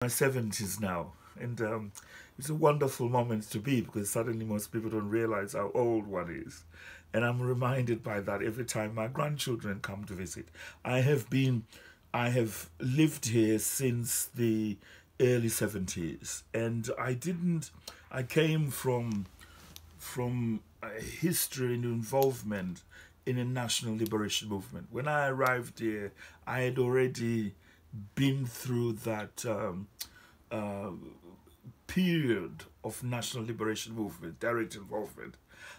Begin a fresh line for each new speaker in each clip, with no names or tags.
My 70s now, and it's a wonderful moment to be, because suddenly most people don't realize how old one is, and I'm reminded by that every time my grandchildren come to visit. I have lived here since the early 70s, and I came from a history and involvement in a national liberation movement. When I arrived here, I had already been through that period of national liberation movement, direct involvement.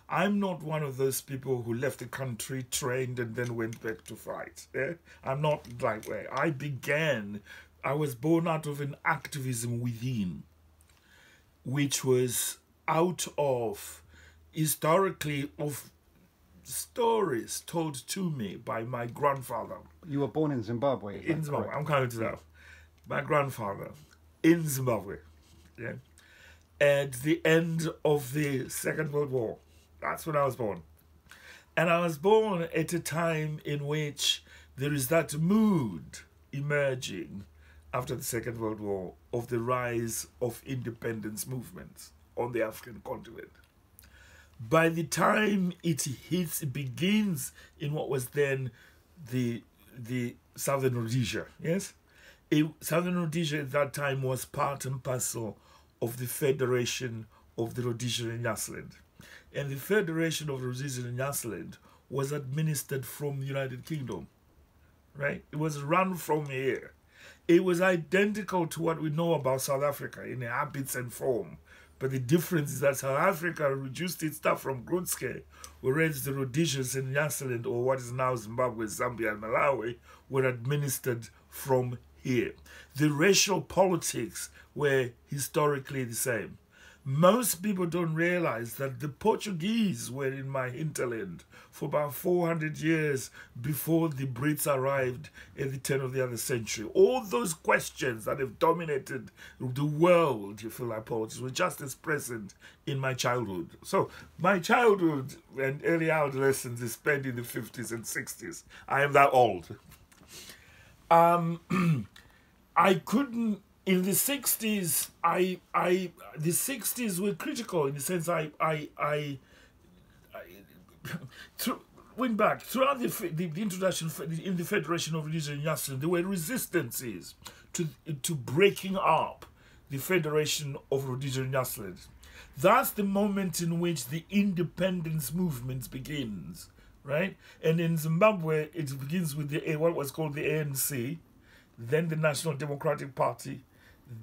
I'm not one of those people who left the country, trained, and then went back to fight. I'm not like that. I was born out of an activism within, which was out of, historically, of stories told to me by my grandfather.
You were born in Zimbabwe?
In Zimbabwe. I'm coming to that. My grandfather in Zimbabwe, yeah, at the end of the Second World War. That's when I was born. And I was born at a time in which there is that mood emerging after the Second World War of the rise of independence movements on the African continent. By the time it begins in what was then the Southern Rhodesia, yes? Southern Rhodesia at that time was part and parcel of the Federation of the Rhodesian and Nyasaland. And the Federation of Rhodesia and Nyasaland was administered from the United Kingdom, right? It was run from here. It was identical to what we know about South Africa in habits and form. But the difference is that South Africa reduced its stuff from Grootske, whereas the Rhodesians and Nyasaland, or what is now Zimbabwe, Zambia, and Malawi, were administered from here. The racial politics were historically the same. Most people don't realize that the Portuguese were in my hinterland for about 400 years before the Brits arrived at the turn of the other century. All those questions that have dominated the world, if you like, politics, were just as present in my childhood. So my childhood and early adolescence is spent in the 50s and 60s. I am that old. I couldn't. In the 60s, the 60s were critical in the sense went back throughout the introduction in the Federation of Rhodesia and Nyasaland. There were resistances to breaking up the Federation of Rhodesia and Nyasaland. That's the moment in which the independence movement begins, right? And in Zimbabwe, it begins with what was called the ANC, then the National Democratic Party,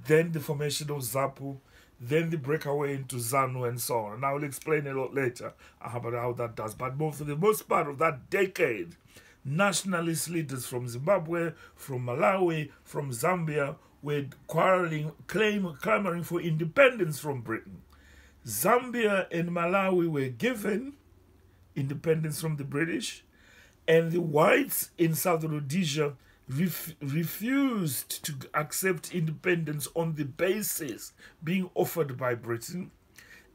then the formation of Zapu, then the breakaway into Zano, and so on. And I will explain a lot later about how that does. But for the most part of that decade, nationalist leaders from Zimbabwe, from Malawi, from Zambia were clamoring for independence from Britain. Zambia and Malawi were given independence from the British, and the whites in Southern Rhodesia refused to accept independence on the basis being offered by Britain,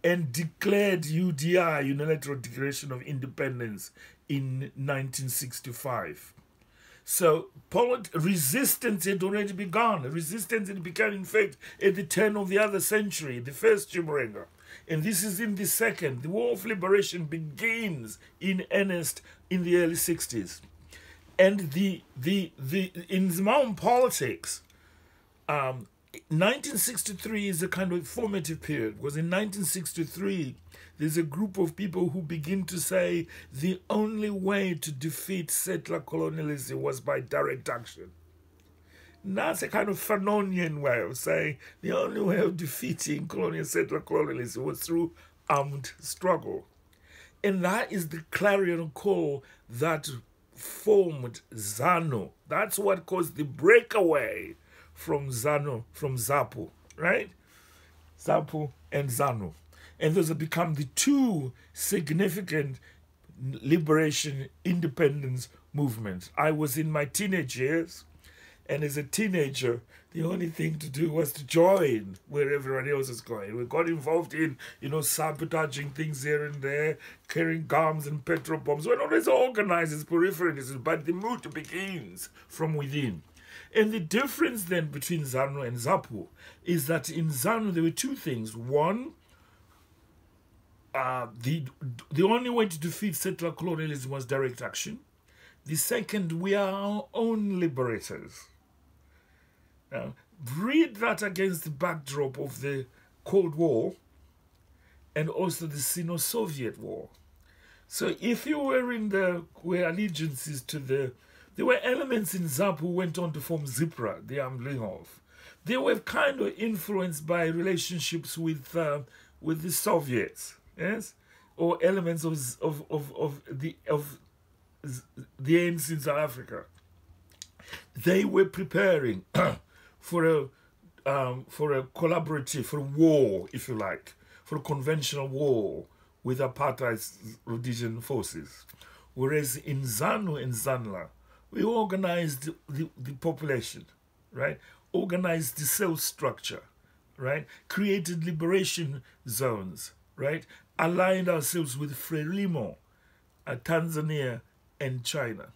and declared UDI, Unilateral Declaration of Independence, in 1965. So resistance had already begun. Resistance had begun, in fact, at the turn of the other century, the first Chimurenga. And this is in the second. The War of Liberation begins in earnest in the early 60s. And in Zimbabwean politics, 1963 is a kind of formative period, because in 1963, there's a group of people who begin to say the only way to defeat settler colonialism was by direct action. And that's a kind of Fanonian way of saying the only way of defeating settler colonialism was through armed struggle. And that is the clarion call that formed Zano. That's what caused the breakaway from Zano, from Zapu, right? Zapu and Zano. And those have become the two significant liberation, independence movements. I was in my teenage years, and as a teenager, the only thing to do was to join where everyone else is going. We got involved in, sabotaging things here and there, carrying guns and petrol bombs. We're not as organized as peripheral, but the mood begins from within. And the difference then between Zano and Zapu is that in Zano there were two things. One, the only way to defeat settler colonialism was direct action. The second, we are our own liberators. Now, read that against the backdrop of the Cold War and also the Sino-Soviet War. So if you were allegiances to there were elements in Zapu who went on to form ZIPRA, the Amlingov. They were kind of influenced by relationships with the Soviets, yes, or elements of the ANC in South Africa. They were preparing for a collaborative, for a war, if you like, for a conventional war with apartheid's Rhodesian forces. Whereas in Zanu and Zanla, we organized the population, right? Organized the cell structure, right? Created liberation zones, right? Aligned ourselves with Frelimo, Tanzania, and China.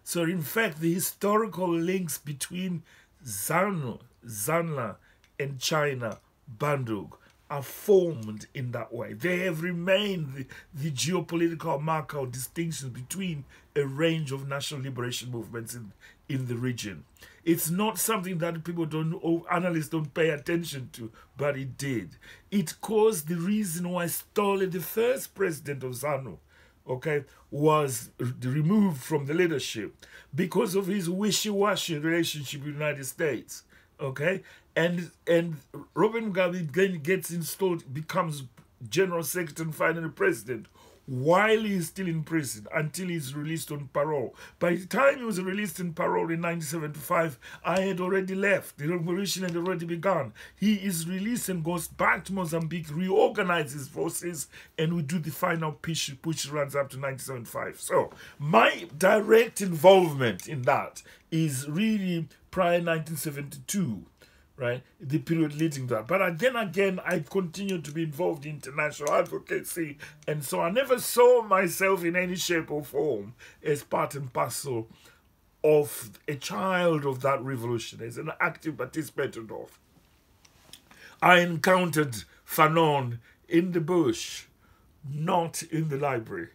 So in fact, the historical links between Zanu, Zanla, and China, Bandung, are formed in that way. They have remained the geopolitical marker or distinction between a range of national liberation movements in the region. It's not something that people analysts don't pay attention to, but it did. It caused the reason why Stole, the first president of ZANU, okay, was removed from the leadership because of his wishy-washy relationship with the United States. Okay, and Robert Mugabe then gets installed, becomes General Secretary and finally President, while he's still in prison until he's released on parole. By the time he was released on parole in 1975, I had already left. The revolution had already begun. He is released and goes back to Mozambique, reorganizes forces, and we do the final push runs up to 1975. So my direct involvement in that is really prior 1972, right? The period leading to that. But then again, I continued to be involved in international advocacy, and so I never saw myself in any shape or form as part and parcel of a child of that revolution, as an active participant of. I encountered Fanon in the bush, not in the library.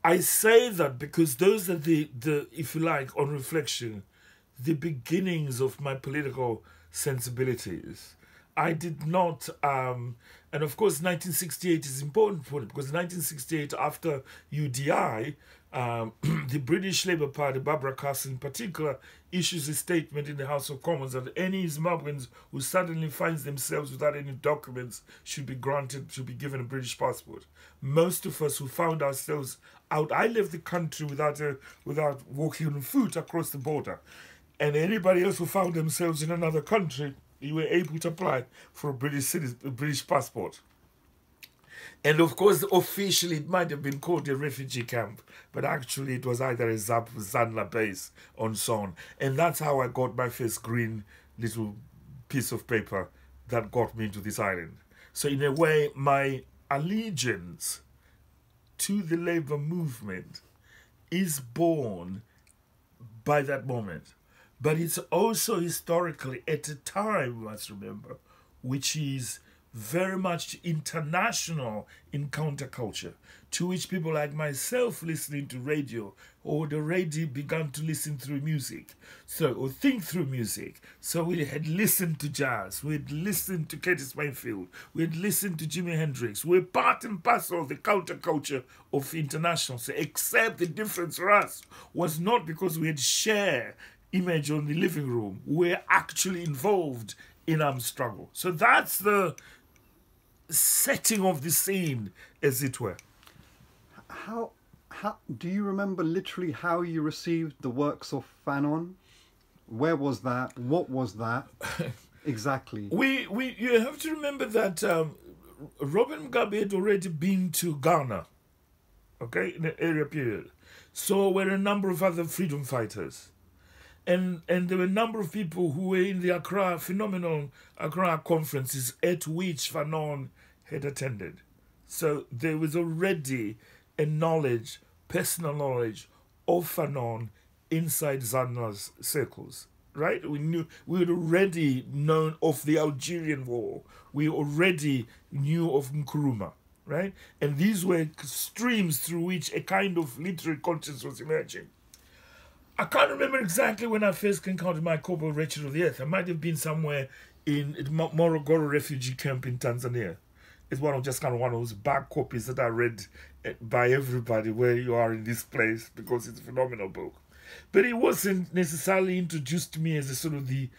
I say that because those are the if you like, on reflection, the beginnings of my political sensibilities. I did not, and of course 1968 is important for it, because 1968, after UDI, the British Labour Party, Barbara Castle in particular, issues a statement in the House of Commons that any Zimbabweans who suddenly finds themselves without any documents should be given a British passport. Most of us who found ourselves out, I left the country without walking on foot across the border. And anybody else who found themselves in another country, you were able to apply for a British passport. And of course, officially, it might have been called a refugee camp, but actually it was either a Zanla base on Son. And that's how I got my first green little piece of paper that got me into this island. So in a way, my allegiance to the labor movement is born by that moment. But it's also historically at a time, we must remember, which is very much international in counterculture, to which people like myself listening to radio or already began to listen through music, or think through music. So we had listened to jazz, we had listened to Curtis Mayfield, we had listened to Jimi Hendrix. We're part and parcel of the counterculture of international. So except the difference for us was not because we had shared image on the living room, we're actually involved in armed struggle. So that's the setting of the scene, as it were.
How do you remember literally how you received the works of Fanon? Where was that? What was that? Exactly.
You have to remember that Robert Mugabe had already been to Ghana, okay, in the area period. So were a number of other freedom fighters. And there were a number of people who were in the phenomenal Accra conferences at which Fanon had attended. So there was already a personal knowledge of Fanon inside Zanla's circles. right? We had already known of the Algerian War. We already knew of Nkrumah, right? And these were streams through which a kind of literary conscience was emerging. I can't remember exactly when I first encountered my copy of Wretched of the Earth. I might have been somewhere in Morogoro refugee camp in Tanzania. It's one of those back copies that I read by everybody where you are in this place, because it's a phenomenal book. But it wasn't necessarily introduced to me as a sort of the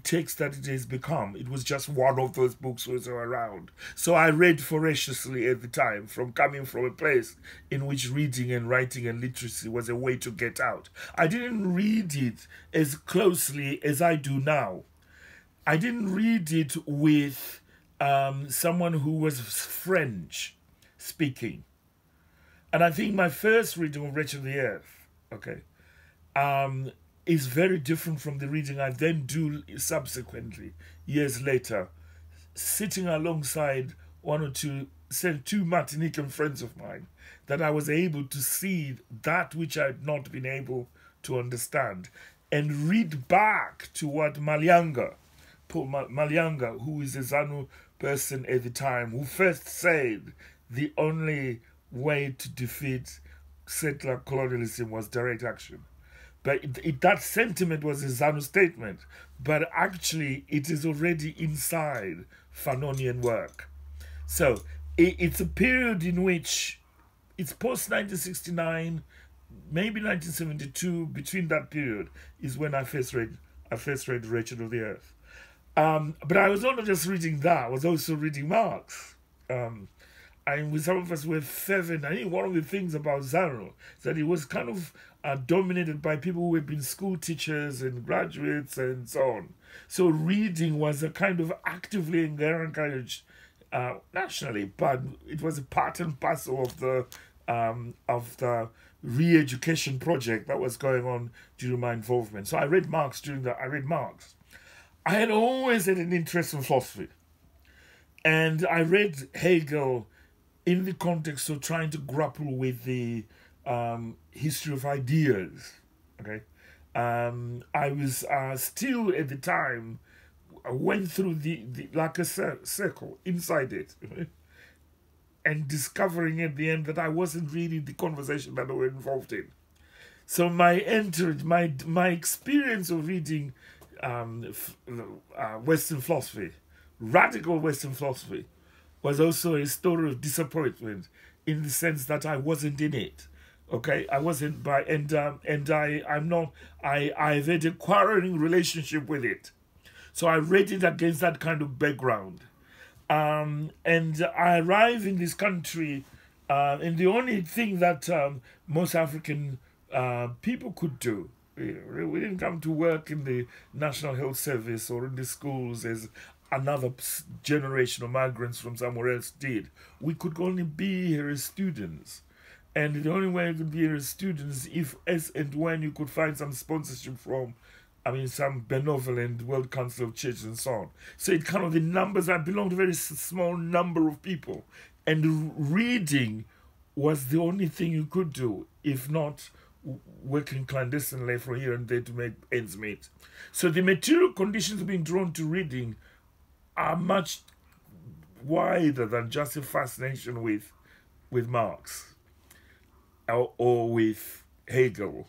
text that it has become. It was just one of those books that was around. So I read voraciously at the time, coming from a place in which reading and writing and literacy was a way to get out. I didn't read it as closely as I do now. I didn't read it with someone who was French speaking. And I think my first reading of Wretched of the Earth, is very different from the reading I then do subsequently, years later, sitting alongside one or two Martinican friends of mine, that I was able to see that which I had not been able to understand, and read back to what Paul Malianga, who is a Zano person at the time, who first said the only way to defeat settler colonialism was direct action. But that sentiment was a Zano statement, but actually it is already inside Fanonian work. So it's a period in which it's post-1969, maybe 1972. Between that period is when I first read Wretched of the Earth. But I was not just reading that, I was also reading Marx. And some of us were fervent. I think one of the things about Zano is that it was kind of dominated by people who had been school teachers and graduates and so on. So reading was a kind of actively encouraged nationally, but it was a part and parcel of the re-education project that was going on during my involvement. So I read Marx during that. I read Marx. I had always had an interest in philosophy, and I read Hegel in the context of trying to grapple with the history of ideas. I was still at the time, I went through the like a circle inside it, and discovering at the end that I wasn't really the conversation that I was involved in. So my experience of reading Western philosophy, radical Western philosophy, was also a story of disappointment, in the sense that I wasn't in it. I wasn't I've had a quarreling relationship with it. So I read it against that kind of background. And I arrive in this country, and the only thing that most African people could do, we didn't come to work in the National Health Service or in the schools as another generation of migrants from somewhere else did. We could only be here as students. And the only way you could be here as students if, as and when you could find some sponsorship from, some benevolent World Council of Churches and so on. So it kind of, the numbers, I belonged to a very small number of people. And reading was the only thing you could do, if not working clandestinely from here and there to make ends meet. So the material conditions of being drawn to reading are much wider than just a fascination with Marx or with Hegel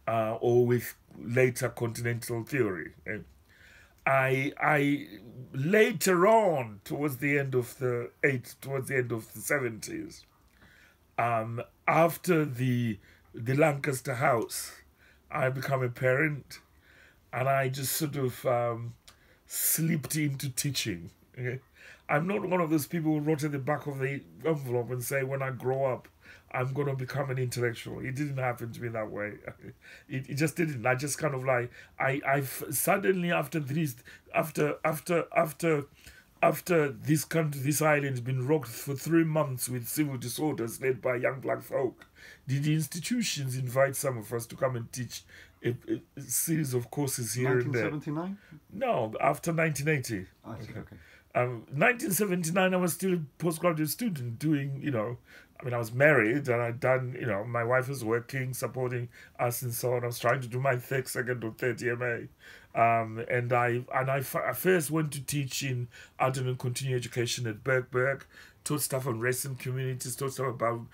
or with later continental theory. I later on, towards the end of the 70s, after the Lancaster House, I became a parent, and I just sort of slipped into teaching. I'm not one of those people who wrote at the back of the envelope and say, when I grow up, I'm going to become an intellectual. It didn't happen to me that way. It just didn't. I just kind of like, I suddenly after this country, this island has been rocked for 3 months with civil disorders led by young black folk, did the institutions invite some of us to come and teach a series of courses here and there?
1979?
No, after 1980.
I see, okay.
1979, I was still a postgraduate student doing, I mean, I was married and I'd done, you know, my wife was working, supporting us and so on. I was trying to do my second or third MA. I first went to teach in adult and continuing education at Bergberg, taught stuff on race and communities, taught stuff about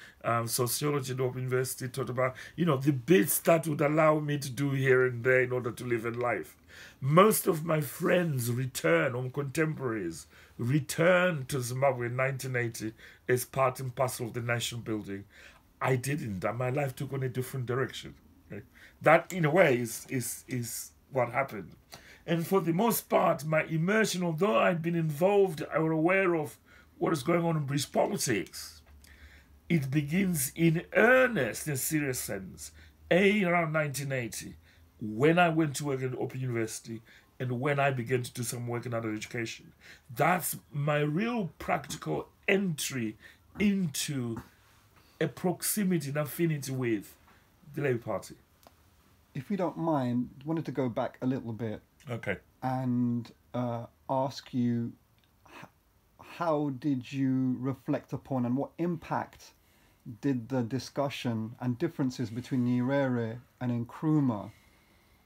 sociology at Open University, taught about, you know, the bits that would allow me to do here and there in order to live in life. Most of my friends contemporaries returned to Zimbabwe in 1980 as part and parcel of the national building. I didn't, and my life took on a different direction. Okay? That, in a way, is what happened. And for the most part, my immersion, although I'd been involved, I was aware of what is going on in British politics. It begins in earnest, in a serious sense, around 1980, when I went to work at Open University and when I began to do some work in adult education. That's my real practical entry into a proximity and affinity with the Labour Party.
If you don't mind, I wanted to go back a little bit.
Okay.
And ask you, how did you reflect upon and what impact did the discussion and differences between Nyerere and Nkrumah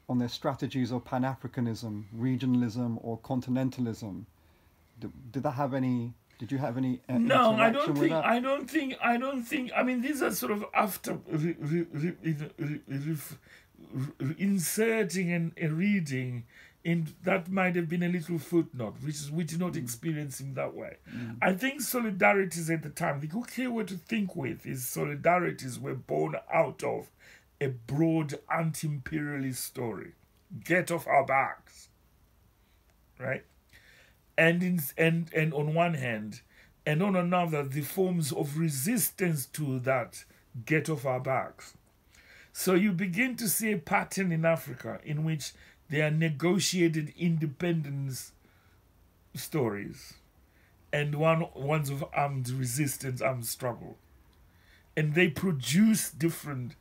on their strategies of Pan-Africanism, regionalism, or continentalism? Did that have any? Did you have any?
No, I don't think. I mean, these are sort of after inserting and reading. In that might have been a little footnote, which we did not experience in that way. I think solidarities at the time, the key word to think with is solidarities were born out of a broad anti-imperialist story. Get off our backs, right? And on one hand, and on another, the forms of resistance to that get off our backs. So you begin to see a pattern in Africa in which there are negotiated independence stories and ones of armed resistance, armed struggle. And they produce different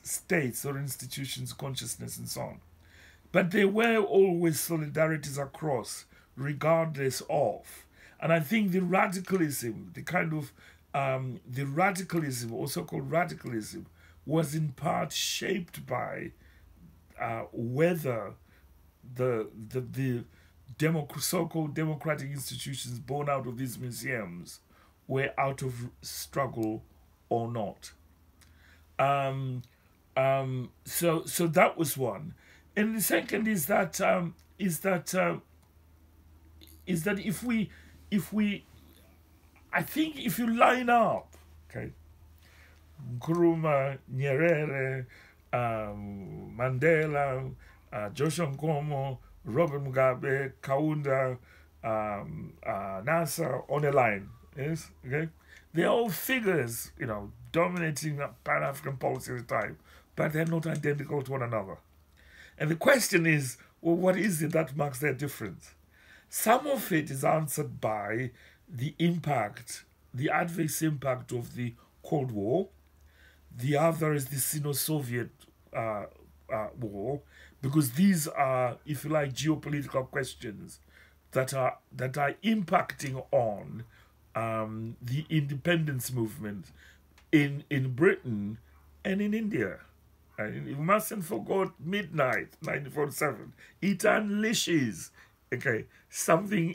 states or institutions, consciousness, and so on. But there were always solidarities across, regardless of. And I think the radicalism, the radicalism, also called radicalism, was in part shaped by whether the so-called democratic institutions born out of these museums were out of struggle or not. So that was one, and the second is that I think if you line up, okay, Nkrumah, Nyerere, Mandela, Joshua Nkomo, Robert Mugabe, Kaunda, NASA on a line, yes, okay, they're all figures, you know, dominating Pan-African policy at the time, but they're not identical to one another. And the question is, well, what is it that marks their difference? Some of it is answered by the impact, the adverse impact of the Cold War. The other is the Sino-Soviet war, because these are, if you like, geopolitical questions that are impacting on the independence movement in Britain and in India. And you mustn't forget midnight, 1947. It unleashes, okay,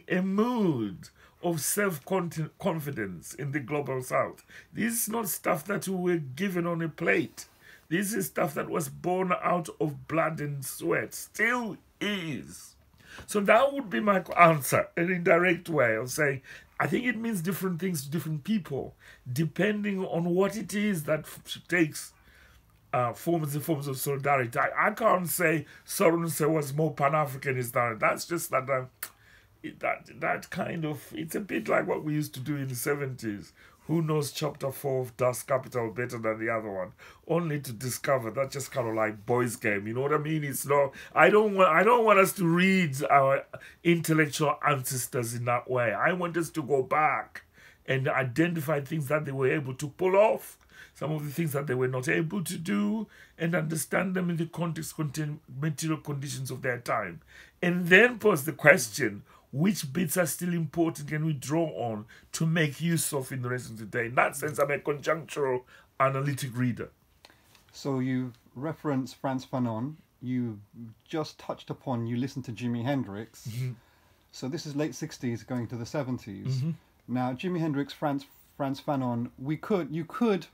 a mood of self-confidence in the global south. This is not stuff that we were given on a plate. This is stuff that was born out of blood and sweat, still is. So that would be my answer, an indirect way of saying, I think it means different things to different people, depending on what it is that takes forms of solidarity. I can't say so-and-so was more Pan-Africanist than that's just that kind of, it's a bit like what we used to do in the 70s. Who knows chapter 4 of Das Kapital better than the other one? Only to discover that's just kind of like boys' game. You know what I mean? It's not. I don't want us to read our intellectual ancestors in that way. I want us to go back and identify things that they were able to pull off, some of the things that they were not able to do, and understand them in the context, material conditions of their time, and then pose the question: which bits are still important can we draw on to make use of in the rest of the day. In that sense, I'm a conjunctural analytic reader.
So you reference Frantz Fanon. You just touched upon, you listened to Jimi Hendrix. So this is late 60s going to the 70s. Now, Jimi Hendrix, Frantz Fanon, you could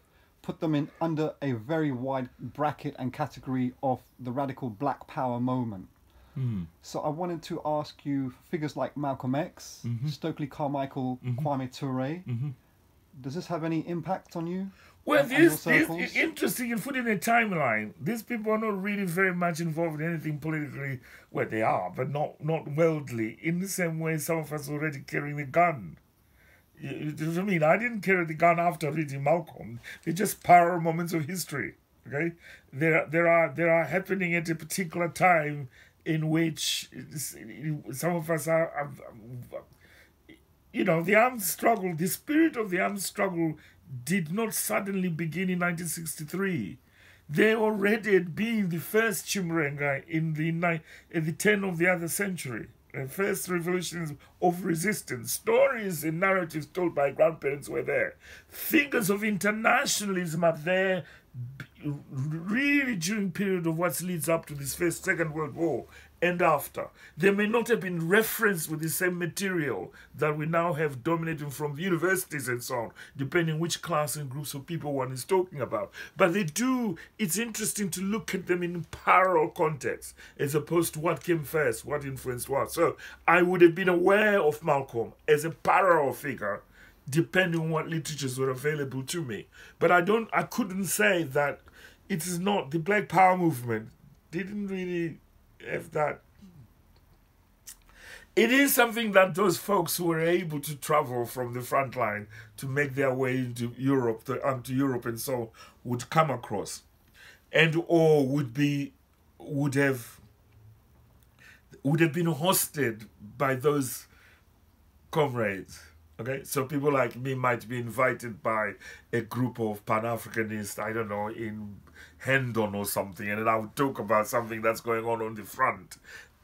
put them in under a very wide bracket and category of the radical Black Power moment. So I wanted to ask you, figures like Malcolm X, Stokely Carmichael, Kwame Ture, does this have any impact on you?
Well,
this
is interesting and put in a timeline. These people are not really very much involved in anything politically. Well, they are, but not worldly. In the same way, some of us are already carrying the gun. You know what I mean? I didn't carry the gun after reading Malcolm. They're just parallel moments of history. Okay, there are happening at a particular time in which some of us are you know, the armed struggle, the spirit of the armed struggle did not suddenly begin in 1963. They already had been the first Chimurenga in the turn of the other century. The first revolutions of resistance. Stories and narratives told by grandparents were there. Figures of internationalism are there really during period of what leads up to this first, Second World War and after. They may not have been referenced with the same material that we now have dominating from the universities and so on, depending which class and groups of people one is talking about. But they do, it's interesting to look at them in parallel context, as opposed to what came first, what influenced what. So I would have been aware of Malcolm as a parallel figure, depending on what literatures were available to me. But I couldn't say that it is not, the Black Power movement didn't really have that. It is something that those folks who were able to travel from the front line to make their way into Europe, to Europe and so would come across, and or would have been hosted by those comrades. Okay, so people like me might be invited by a group of Pan-Africanists, I don't know, in Hendon or something, and then I would talk about something that's going on the front.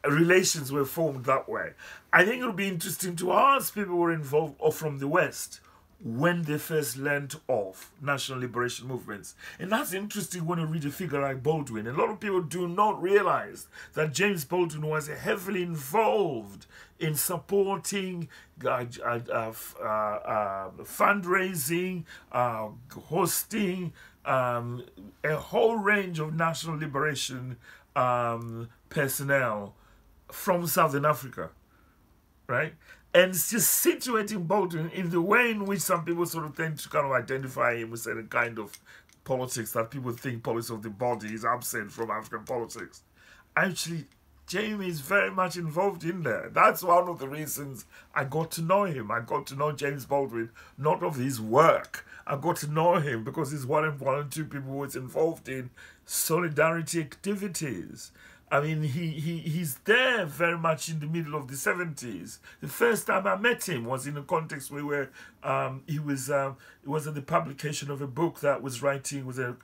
Relations were formed that way. I think it would be interesting to ask people who were involved or from the West when they first learned of national liberation movements. And that's interesting when you read a figure like Baldwin. A lot of people do not realize that James Baldwin was heavily involved in supporting fundraising, hosting a whole range of national liberation personnel from Southern Africa, right? And it's just situating Baldwin in the way in which some people sort of tend to kind of identify him with certain kind of politics that people think politics of the body is absent from African politics. Actually, Jamie is very much involved in there. That's one of the reasons I got to know him. I got to know James Baldwin, not of his work. I got to know him because he's one of two people who is involved in solidarity activities. I mean, he's there very much in the middle of the 70s. The first time I met him was in a context where it was at the publication of a book that was writing, was a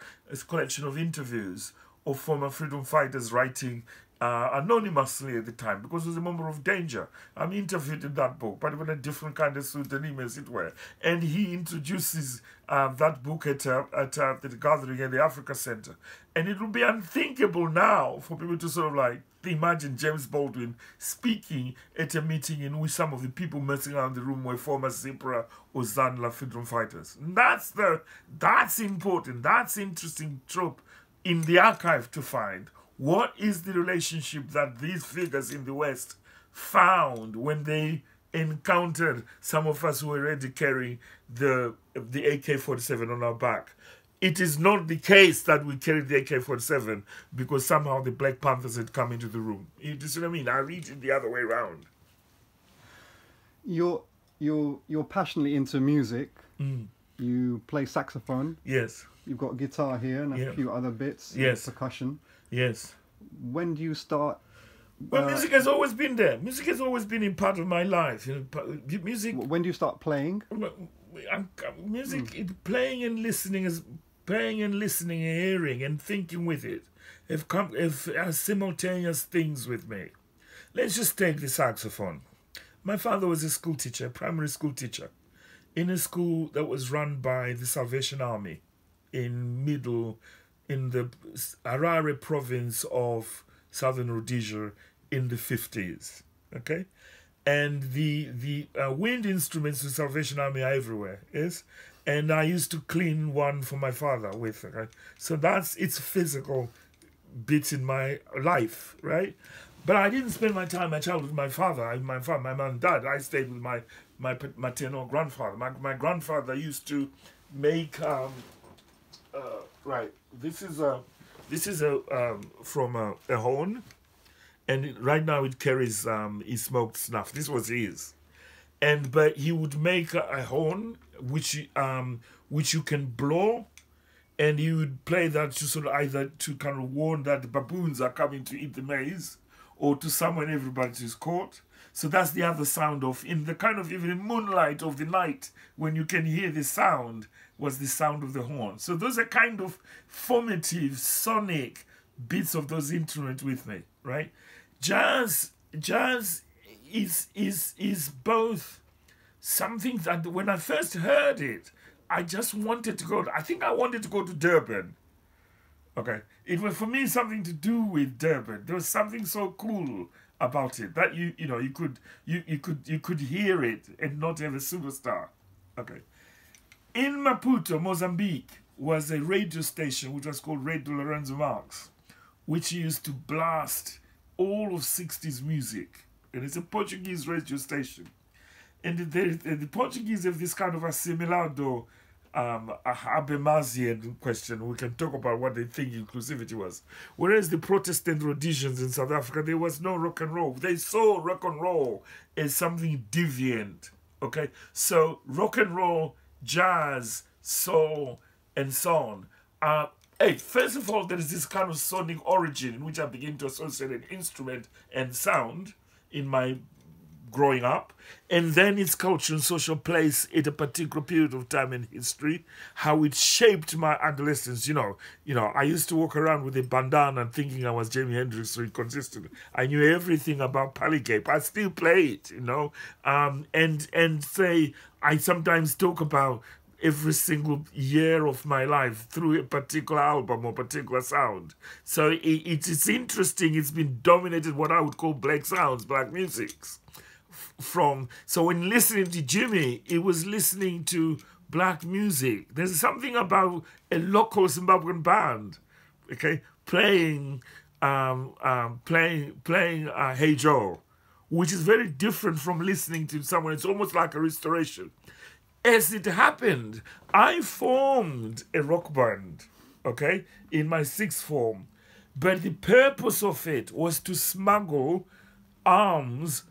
collection of interviews of former freedom fighters writing anonymously at the time, because it was a moment of danger. I'm interviewed in that book, but with a different kind of pseudonym, as it were. And he introduces that book at the gathering at the Africa Center. And it would be unthinkable now for people to sort of like imagine James Baldwin speaking at a meeting in which some of the people messing around the room were former Zipra or Zanla freedom fighters. And that's important. That's interesting trope in the archive to find. What is the relationship that these figures in the West found when they encountered some of us who were already carrying the AK-47 on our back? It is not the case that we carried the AK-47 because somehow the Black Panthers had come into the room. You see what I mean? I read it the other way around.
You're passionately into music. You play saxophone.
Yes.
You've got a guitar here and a few other bits.
Yes.
Percussion.
Yes.
When do you start?
Well, music has always been there. Music has always been a part of my life. Music.
When do you start playing?
Music, playing and listening, and hearing and thinking with it have simultaneous things with me. Let's just take the saxophone. My father was a school teacher, primary school teacher, in a school that was run by the Salvation Army in the Harare province of southern Rhodesia in the 50s. Okay? And the wind instruments of the Salvation Army are everywhere, yes? And I used to clean one for my father with. Okay? So it's physical bits in my life, right? But I didn't spend my childhood with my father, my mom and dad. I stayed with my maternal grandfather. My grandfather used to make right. This is from a horn, and right now it carries he smoked snuff. This was his, but he would make a horn which you can blow. And he would play that to sort of either to kind of warn that the baboons are coming to eat the maize, or to summon everybody to his court. So that's the other sound of, in the kind of even moonlight of the night, when you can hear the sound, was the sound of the horn. So those are kind of formative, sonic bits of those instruments with me, right? Jazz is both something that when I first heard it, I just wanted to go. I think I wanted to go to Durban. Okay, it was for me something to do with Durban. There was something so cool about it that you could hear it and not have a superstar. Okay, in Maputo, Mozambique, was a radio station which was called Radio Lorenzo Marx, which used to blast all of 60s music, and it's a Portuguese radio station. And the Portuguese have this kind of assimilado Habermasian question. We can talk about what they think inclusivity was. Whereas the Protestant Rhodesians in South Africa, there was no rock and roll. They saw rock and roll as something deviant. Okay? So rock and roll, jazz, soul, and so on. First of all, there is this kind of sonic origin in which I begin to associate an instrument and sound in my growing up, and then its culture and social place at a particular period of time in history, how it shaped my adolescence. I used to walk around with a bandana thinking I was Jimi Hendrix or Inconsistent. I knew everything about Polycape. I still play it, and say I sometimes talk about every single year of my life through a particular album or particular sound. So it's interesting. It's been dominated what I would call black sounds, black musics. So when listening to Jimmy, it was listening to black music. There's something about a local Zimbabwean band, okay, playing Hey Joe, which is very different from listening to someone. It's almost like a restoration. As it happened, I formed a rock band, okay, in my sixth form, but the purpose of it was to smuggle arms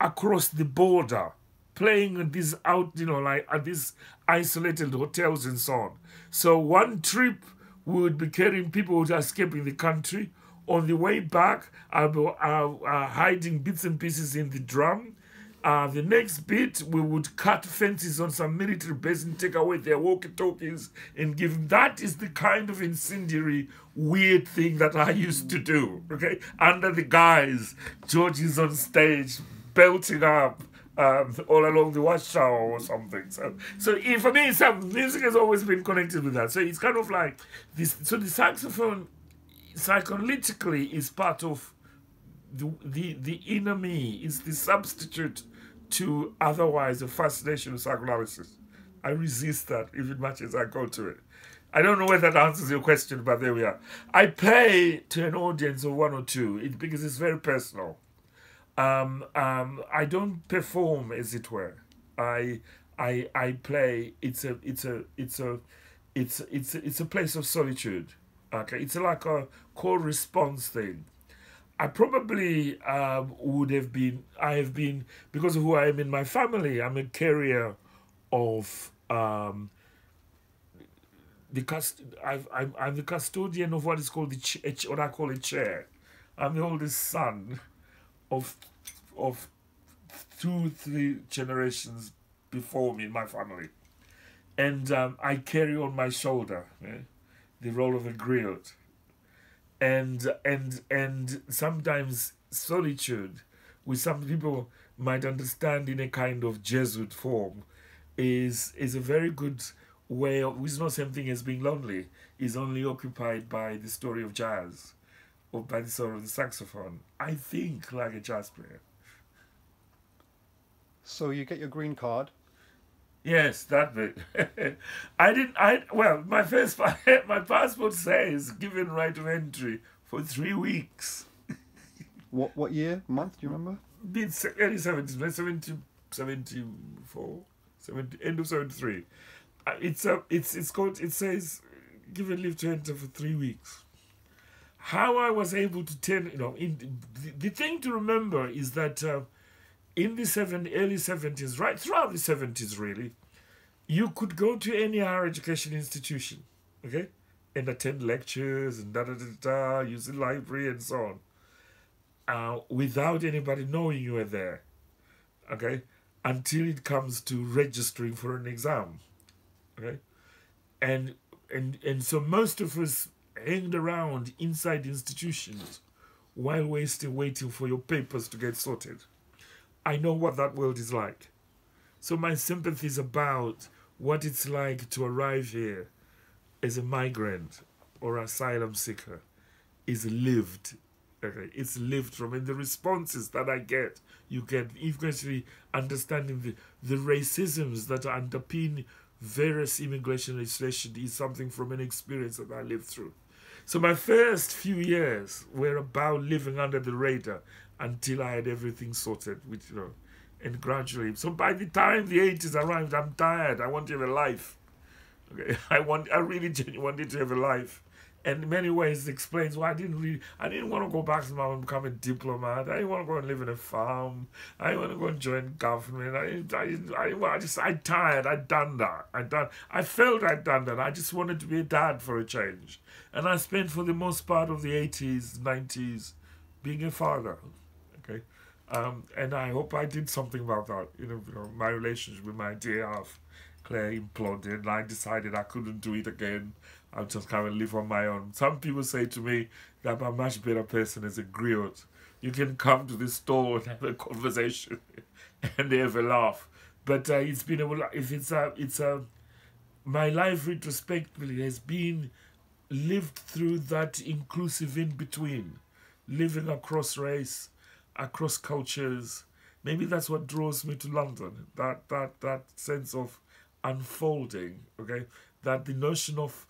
across the border, playing at these at these isolated hotels and so on. So one trip we would be carrying people who are escaping the country. On the way back, I'll be hiding bits and pieces in the drum. The next bit, we would cut fences on some military base and take away their walkie-talkies and give them. That is the kind of incendiary, weird thing that I used to do, okay? Under the guise, George is on stage, belting up all along the watchtower or something. So for me, music has always been connected with that. So it's kind of like this. So the saxophone, psychologically, is part of the inner me. It's the substitute to otherwise a fascination with psychoanalysis. I resist that even much as I go to it. I don't know whether that answers your question, but there we are. I play to an audience of one or two because it's very personal. I don't perform, as it were. I play. It's a place of solitude. Okay, it's like a core response thing. I probably would have been. I have been, because of who I am in my family. I'm a carrier of I'm the custodian of what is called what I call a chair. I'm the oldest son of 2-3 generations before me in my family, and I carry on my shoulder the role of a griot, and sometimes solitude with some people. might understand in a kind of Jesuit form is a very good way of, which is not the same thing as being lonely, is only occupied by the story of jazz or by the story of the saxophone. I think like a jazz player.
So you get your green card.
Yes, that bit. Well, my first, my passport says given right of entry for 3 weeks.
What year, month, do you remember?
It's early 70s, 74, 70, end of 73. It's called, it says given leave to enter for 3 weeks. How I was able to tell, the thing to remember is that in the early 70s, right throughout the 70s really, you could go to any higher education institution, okay, and attend lectures and use the library and so on, without anybody knowing you were there, okay, until it comes to registering for an exam, okay, and so most of us hanged around inside institutions while we're still waiting for your papers to get sorted. I know what that world is like. So my sympathy is about what it's like to arrive here as a migrant or asylum seeker is lived. Okay, it's lived from, and the responses that I get, you get eventually understanding the racisms that underpin various immigration legislation is something from an experience that I lived through. So my first few years were about living under the radar until I had everything sorted, which, and gradually. So by the time the 80s arrived, I'm tired. I want to have a life. Okay, I really genuinely wanted to have a life. And in many ways, it explains why I didn't want to go back to my home and become a diplomat. I didn't want to go and live in a farm. I didn't want to go and join government. I tired. I'd done that. I felt I'd done that. I just wanted to be a dad for a change. And I spent for the most part of the 80s, 90s, being a father. Okay. And I hope I did something about that. My relationship with my dear half, Claire, imploded, and I decided I couldn't do it again. I'll just kind of live on my own. Some people say to me that I'm a much better person as a griot. You can come to the store and have a conversation and they have a laugh. But it's been my life retrospectively has been lived through that inclusive in between, living across race, across cultures. Maybe that's what draws me to London. That sense of unfolding. Okay, that the notion of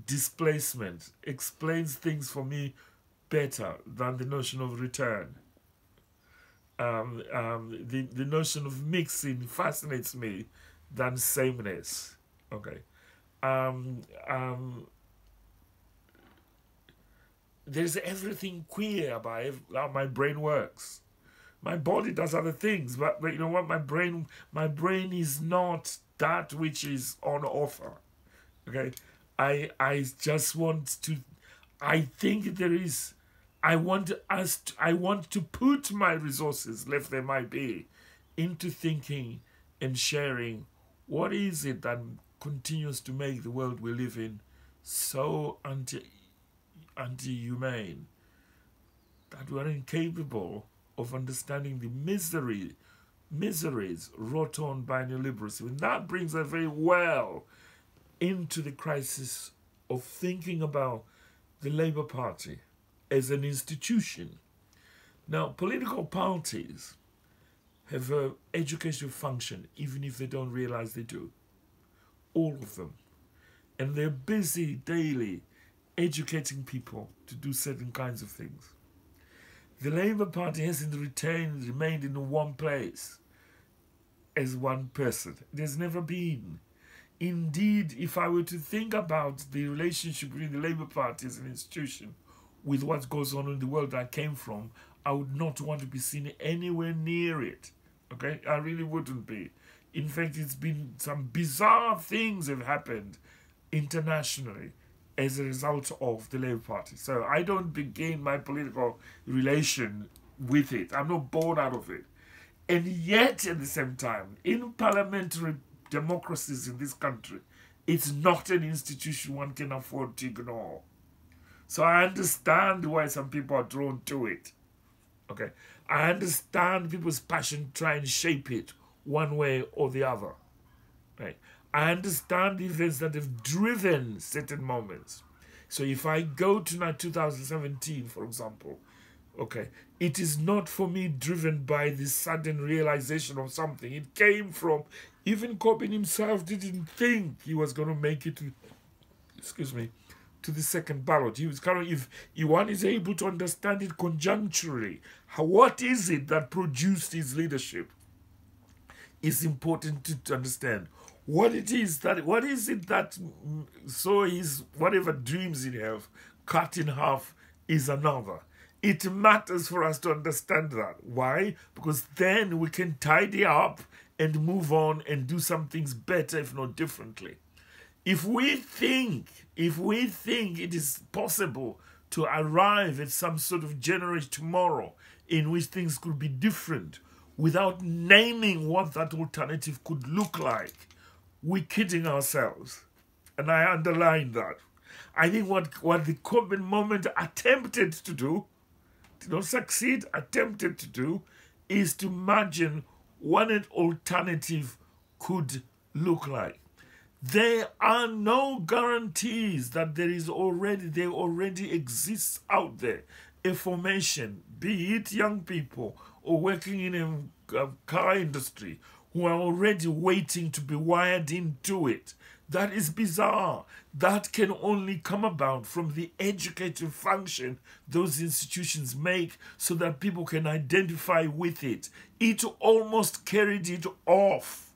displacement explains things for me better than the notion of return. The notion of mixing fascinates me than sameness. Okay. There's everything queer about how my brain works. My body does other things, but you know what? My brain is not that which is on offer. Okay. I just want to. I think there is. I want to put my resources, left there might be, into thinking and sharing what is it that continues to make the world we live in so anti-humane that we are incapable of understanding the miseries wrought on by neoliberalism. And that brings us very well into the crisis of thinking about the Labour Party as an institution. Now, political parties have an educational function, even if they don't realize they do. All of them. And they're busy daily educating people to do certain kinds of things. The Labour Party hasn't remained in one place as one person. There's never been. Indeed, if I were to think about the relationship between the Labour Party as an institution with what goes on in the world I came from, I would not want to be seen anywhere near it. Okay? I really wouldn't be. In fact, it's been some bizarre things have happened internationally as a result of the Labour Party. So I don't begin my political relation with it. I'm not born out of it. And yet, at the same time, in parliamentary democracies in this country, it's not an institution one can afford to ignore. So I understand why some people are drawn to it. Okay, I understand people's passion to try and shape it one way or the other. Right, I understand the events that have driven certain moments. So if I go to now 2017, for example, okay, it is not for me driven by this sudden realization of something. It came from, even Corbyn himself didn't think he was going to make it to, excuse me, to the second ballot. He was kind of, if one is able to understand it conjuncturally, what is it that produced his leadership? It's important to understand what it is that, what is it that saw his whatever dreams he have cut in half is another. It matters for us to understand that. Why? Because then we can tidy up and move on and do some things better, if not differently. If we think it is possible to arrive at some sort of generous tomorrow in which things could be different without naming what that alternative could look like, we're kidding ourselves. And I underline that. I think what the Corbyn moment attempted to do, did not succeed, attempted to do, is to imagine what an alternative could look like. There are no guarantees that there already exists out there a formation, be it young people or working in a car industry, who are already waiting to be wired into it. That is bizarre. That can only come about from the educative function those institutions make so that people can identify with it. It almost carried it off.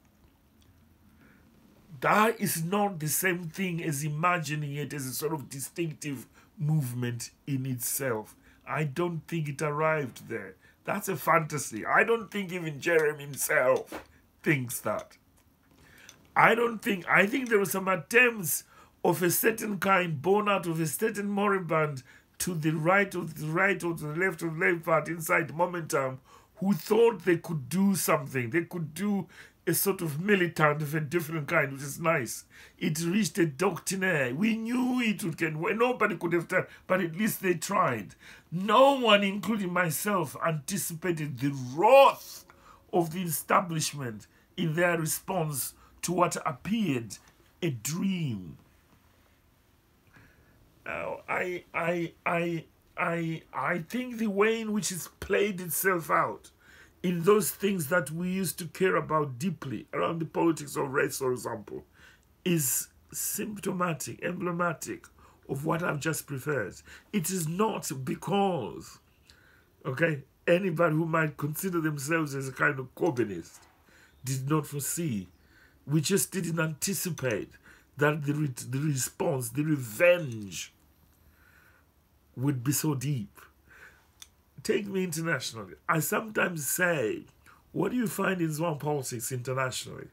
That is not the same thing as imagining it as a sort of distinctive movement in itself. I don't think it arrived there. That's a fantasy. I don't think even Jeremy himself thinks that. I think there were some attempts of a certain kind born out of a certain moribund to the right or to the right or to the left of the left part inside Momentum, who thought they could do something. They could do a sort of militant of a different kind, which is nice. It reached a doctrinaire. We knew it would get, nobody could have done, but at least they tried. No one, including myself, anticipated the wrath of the establishment in their response to what appeared a dream. Now, I think the way in which it's played itself out in those things that we used to care about deeply, around the politics of race, for example, is symptomatic, emblematic of what I've just preferred. It is not because, okay, anybody who might consider themselves as a kind of Corbynist did not foresee. We just didn't anticipate that the response, the revenge, would be so deep. Take me internationally. I sometimes say, what do you find in Zwan politics internationally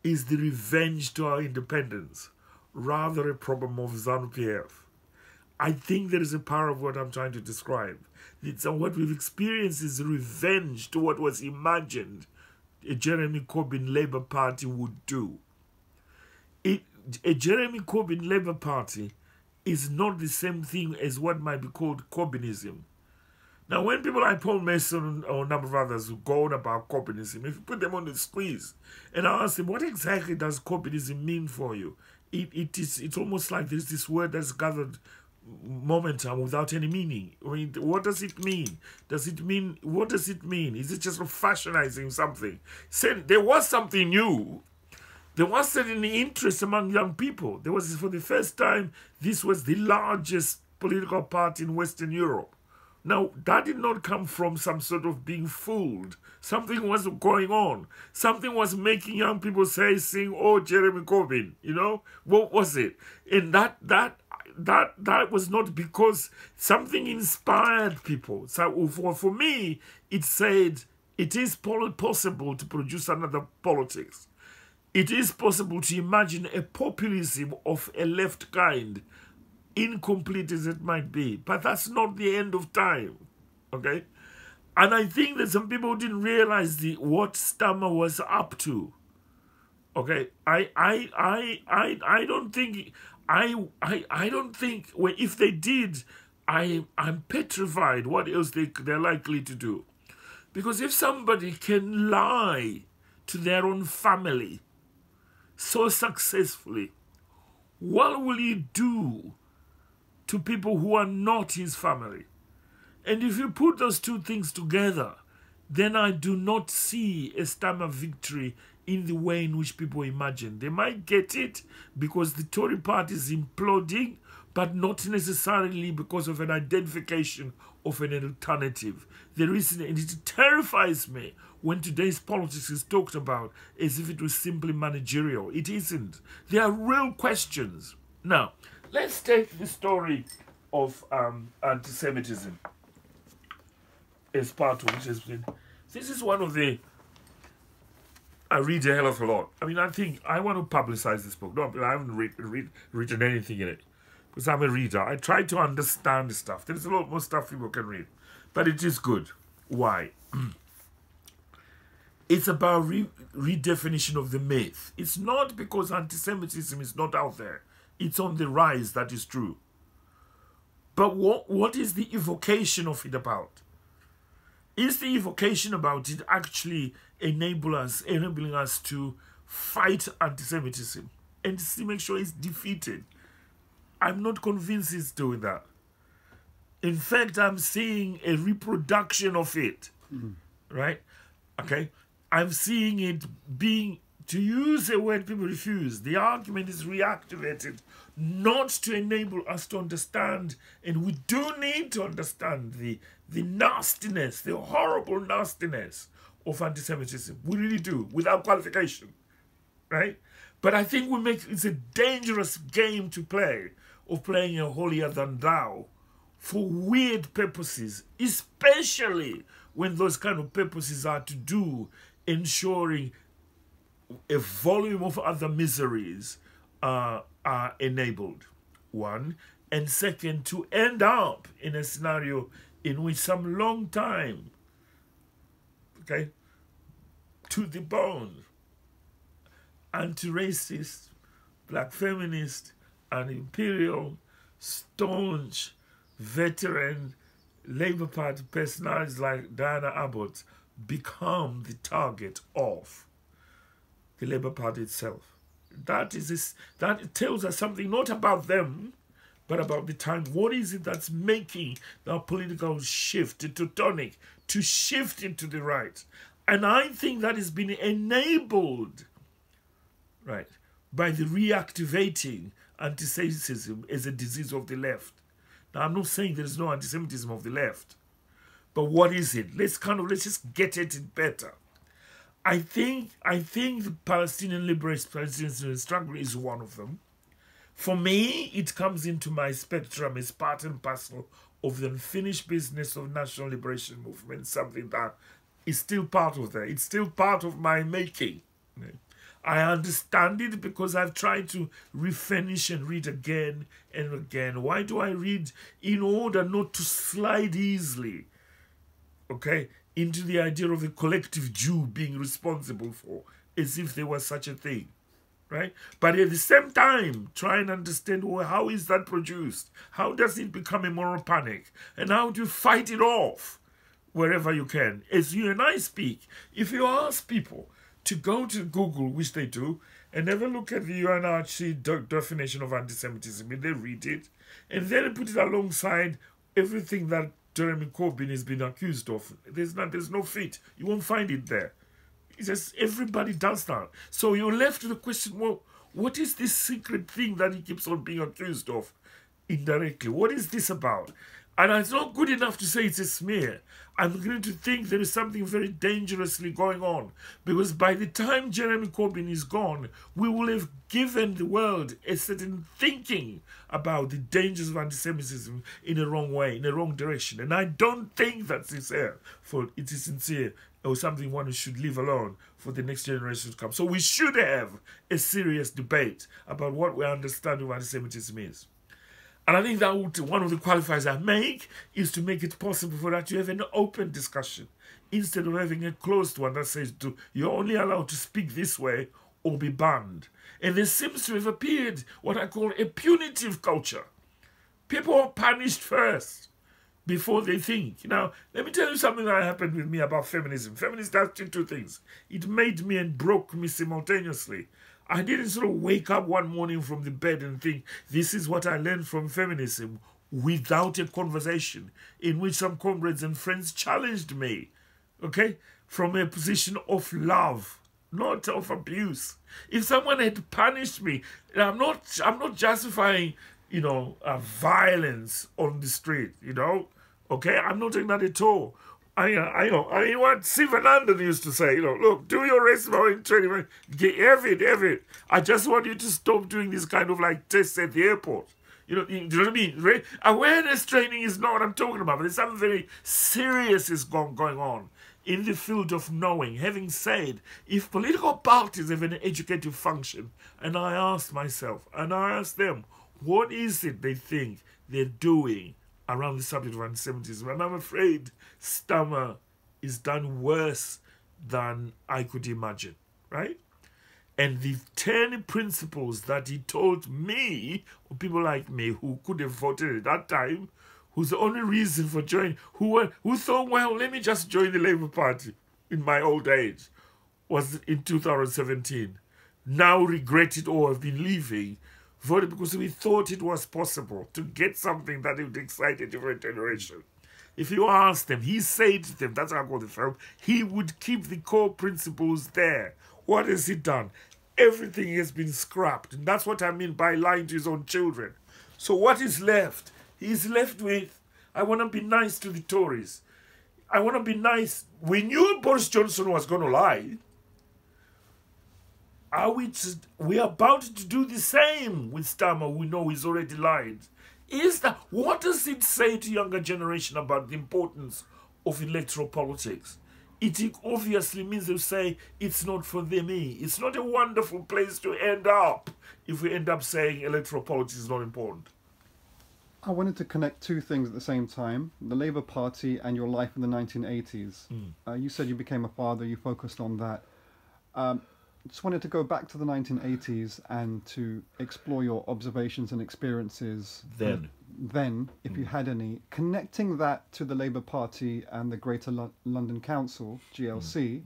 is the revenge to our independence, rather a problem of ZANU-PF. I think there is a power of what I'm trying to describe. What we've experienced is revenge to what was imagined a Jeremy Corbyn Labour Party would do. A Jeremy Corbyn Labour Party is not the same thing as what might be called Corbynism. Now, when people like Paul Mason or a number of others who go on about Corbynism, if you put them on the squeeze and I ask them, what exactly does Corbynism mean for you? It's almost like there's this word that's gathered momentum without any meaning. I mean, what does it mean? What does it mean? Is it just fashionizing something? Saying there was something new. There was certain interest among young people. There was, for the first time, this was the largest political party in Western Europe. Now, that did not come from some sort of being fooled. Something was going on. Something was making young people sing, oh, Jeremy Corbyn, you know? What was it? And that was not because something inspired people. So for me, it said it is possible to produce another politics. It is possible to imagine a populism of a left kind, incomplete as it might be, but that's not the end of time, okay? And I think that some people didn't realize what Stammer was up to, okay? I don't think, well, if they did, I'm petrified what else they're likely to do. Because if somebody can lie to their own family so successfully, what will he do to people who are not his family? And if you put those two things together, then I do not see a stammer victory in the way in which people imagine. They might get it because the Tory party is imploding, but not necessarily because of an identification of an alternative. There is, and it terrifies me when today's politics is talked about as if it was simply managerial. It isn't. There are real questions. Now, let's take the story of anti-Semitism as part of which has been. This is one of the. I read a hell of a lot. I mean, I think I want to publicize this book. No, I haven't written anything in it because I'm a reader. I try to understand stuff. There's a lot more stuff people can read, but it is good. Why? It's about redefinition of the myth. It's not because anti-Semitism is not out there. It's on the rise, that is true. But what is the evocation of it about? Is the evocation about it actually enabling us to fight anti-Semitism and to make sure it's defeated? I'm not convinced it's doing that. In fact, I'm seeing a reproduction of it, right? Okay, I'm seeing it being, to use a word people refuse, the argument is reactivated, not to enable us to understand, and we do need to understand the nastiness, the horrible nastiness of anti-Semitism. We really do, without qualification, right? But I think it's a dangerous game to play, of playing a holier than thou for weird purposes, especially when those kind of purposes are to do ensuring a volume of other miseries are enabled, one. And second, to end up in a scenario in which some long time, okay, to the bone, anti-racist, black feminist, and imperial, staunch, veteran Labour Party personalities like Diana Abbott become the target of the Labour Party itself. That tells us something not about them, but about the time. What is it that's making the political shift, the Teutonic, to shift into the right? And I think that has been enabled, right, by the reactivating anti-Semitism as a disease of the left. Now, I'm not saying there is no anti-Semitism of the left, but what is it? Let's just get at it better. I think the Palestinian liberation struggle is one of them. For me, it comes into my spectrum as part and parcel of the unfinished business of national liberation movement, something that is still part of that. It's still part of my making. I understand it because I've tried to refinish and read again and again. Why do I read? In order not to slide easily, okay, into the idea of a collective Jew being responsible for, as if there was such a thing, right? But at the same time, try and understand, well, how is that produced? How does it become a moral panic? And how do you fight it off wherever you can? As you and I speak, if you ask people to go to Google, which they do, and have a look at the UNRC definition of anti-Semitism, and they read it, and then put it alongside everything that Jeremy Corbyn has been accused of. There's no fit. You won't find it there. It's just everybody does that. So you're left with the question, well, what is this secret thing that he keeps on being accused of indirectly? What is this about? And it's not good enough to say it's a smear. I'm beginning to think there is something very dangerously going on. Because by the time Jeremy Corbyn is gone, we will have given the world a certain thinking about the dangers of anti-Semitism in a wrong way, in a wrong direction. And I don't think that's sincere. For it is sincere or something one should leave alone for the next generation to come. So we should have a serious debate about what we understand of anti-Semitism is. And I think that one of the qualifiers I make is to make it possible for that to have an open discussion instead of having a closed one that says you're only allowed to speak this way or be banned. And there seems to have appeared what I call a punitive culture. People are punished first before they think. Now, let me tell you something that happened with me about feminism. Feminism does two things. It made me and broke me simultaneously. I didn't sort of wake up one morning from the bed and think, this is what I learned from feminism, without a conversation in which some comrades and friends challenged me, okay, from a position of love, not of abuse. If someone had punished me, I'm not justifying, violence on the street, okay? I'm not doing that at all. I what Sivananda used to say, look, do your race in training, have it. I just want you to stop doing this kind of like tests at the airport. Do you know what I mean? Awareness training is not what I'm talking about. But there's something very serious is going on in the field of knowing. Having said, if political parties have an educative function, and I asked myself, and I asked them, what is it they think they're doing around the subject of anti-Semitism? And I'm afraid Stammer is done worse than I could imagine, right? And the 10 principles that he told me, or people like me who could have voted at that time, who's the only reason for joining, who thought, well, let me just join the Labour Party in my old age, was in 2017. Now regret it or have been leaving, voted because we thought it was possible to get something that would excite a different generation. If you ask them, he said to them, that's how I call the film, he would keep the core principles there. What has he done? Everything has been scrapped. And that's what I mean by lying to his own children. So what is left? He's left with, I want to be nice to the Tories. I want to be nice. We knew Boris Johnson was going to lie. We are about to do the same with Stammer. We know he's already lied. What does it say to younger generation about the importance of electoral politics? It obviously means they say it's not for them. It's not a wonderful place to end up if we end up saying electoral politics is not important.
I wanted to connect two things at the same time, the Labour Party and your life in the 1980s. You said you became a father, you focused on that. Just wanted to go back to the 1980s and to explore your observations and experiences then, if you had any, connecting that to the Labour Party and the Greater London Council, GLC.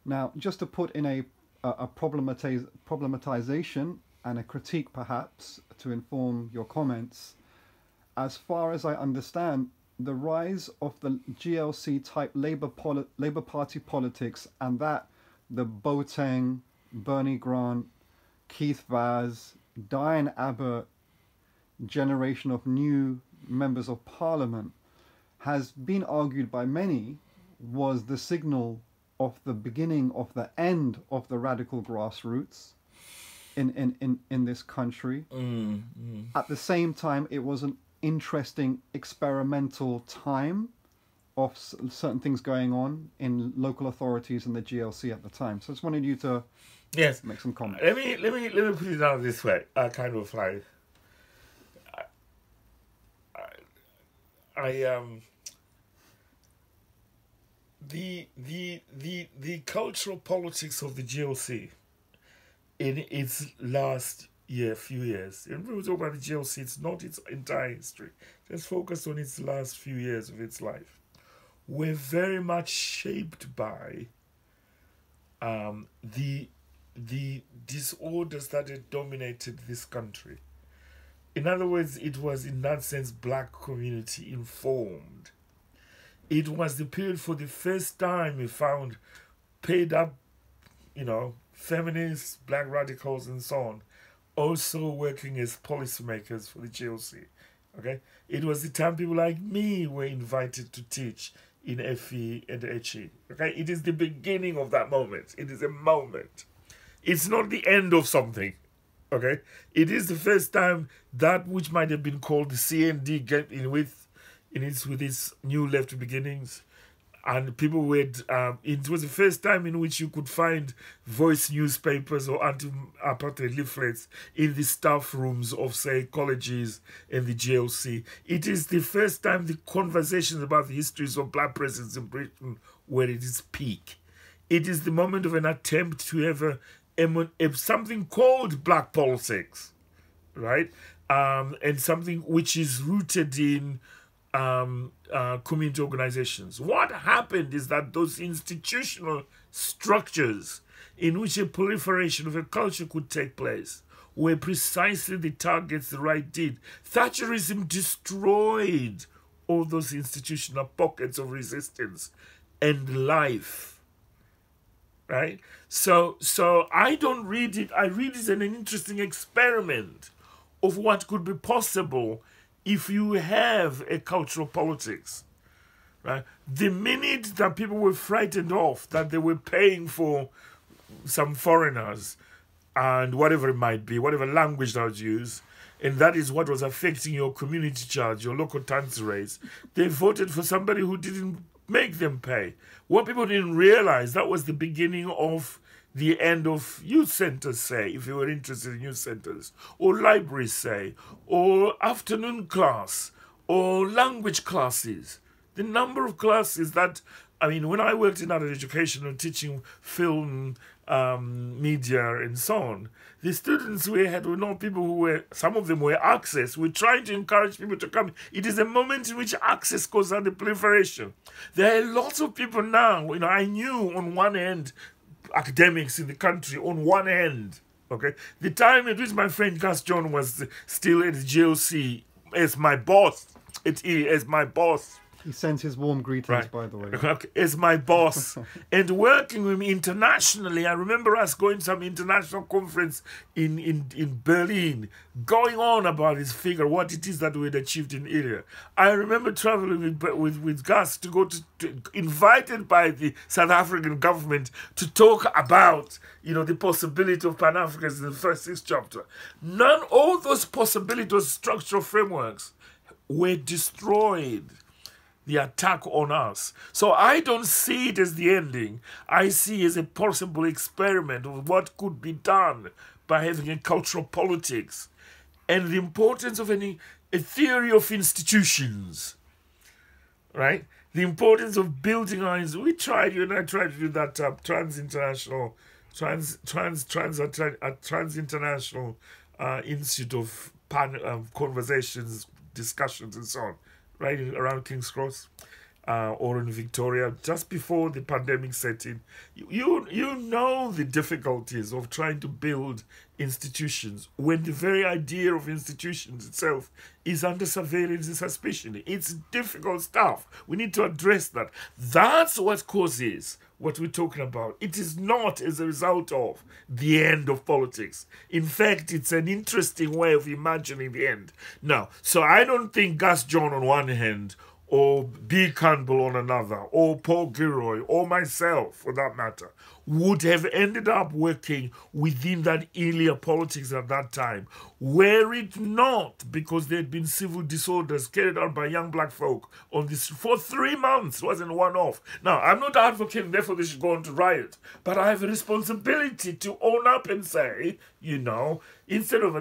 Now, just to put in a problematization and a critique, perhaps, to inform your comments, as far as I understand, the rise of the GLC-type Labour Party politics and that the Boateng, Bernie Grant, Keith Vaz, Diane Abbott generation of new members of parliament has been argued by many was the signal of the beginning of the end of the radical grassroots in this country. At the same time, it was an interesting experimental time of certain things going on in local authorities and the GLC at the time. So I just wanted you to make some comments.
Let me put it down this way. The cultural politics of the GLC in its last few years. And when we talk about the GLC, it's not its entire history. Just focus on its last few years of its life. Were very much shaped by the disorders that had dominated this country. In other words, it was in that sense black community informed. It was the period for the first time we found paid up, feminists, black radicals and so on, also working as policymakers for the GLC. Okay? It was the time people like me were invited to teach in FE and HE. Okay? It is the beginning of that moment. It is a moment. It's not the end of something. Okay? It is the first time that which might have been called the CND get in with its new left beginnings. And people would, it was the first time in which you could find voice newspapers or anti-apartheid leaflets in the staff rooms of, say, colleges and the GLC. It is the first time the conversations about the histories of black presence in Britain were at its peak. It is the moment of an attempt to have something called black politics, right? and something which is rooted in community organizations. What happened is that those institutional structures in which a proliferation of a culture could take place were precisely the targets the right did. Thatcherism destroyed all those institutional pockets of resistance and life. Right? So I don't read it. I read it as an interesting experiment of what could be possible if you have a cultural politics. Right? The minute that people were frightened off that they were paying for some foreigners and whatever it might be, whatever language that was used, and that is what was affecting your community charge, your local tax rates, they voted for somebody who didn't make them pay. What people didn't realize, that was the beginning of the end of youth centers, say, if you were interested in youth centers, or libraries, say, or afternoon class, or language classes. The number of classes that, I mean, when I worked in adult education and teaching film, media, and so on, the students we had were not people who were, some of them were access. We're trying to encourage people to come. It is a moment in which access goes under proliferation. There are lots of people now, I knew on one end, academics in the country on one end, okay? The time at which my friend Gus John was still at the GLC as my boss, as my boss.
He sends his warm greetings, by the way.
Okay, as my boss. And working with me internationally, I remember us going to some international conference in Berlin, going on about his figure, what it is that we had achieved in India. I remember traveling with Gus to go to invited by the South African government to talk about, the possibility of Pan-Africanism in the first 6th chapter. All those possibilities, those structural frameworks were destroyed. The attack on us. So I don't see it as the ending. I see it as a possible experiment of what could be done by having a cultural politics and the importance of a theory of institutions, right? The importance of building our, we tried, you and I tried to do that Trans-International Institute of Conversations, Discussions and so on, right around King's Cross or in Victoria, just before the pandemic set in. You know the difficulties of trying to build institutions when the very idea of institutions itself is under surveillance and suspicion. It's difficult stuff. We need to address that. That's what causes what we're talking about. It is not as a result of the end of politics. In fact, it's an interesting way of imagining the end. Now, so I don't think Gus John on one hand, or B. Campbell on another, or Paul Gilroy, or myself, for that matter, would have ended up working within that earlier politics at that time, were it not because there had been civil disorders carried out by young black folk on this for 3 months, wasn't one-off. Now, I'm not advocating, therefore they should go on to riot, but I have a responsibility to own up and say, instead of,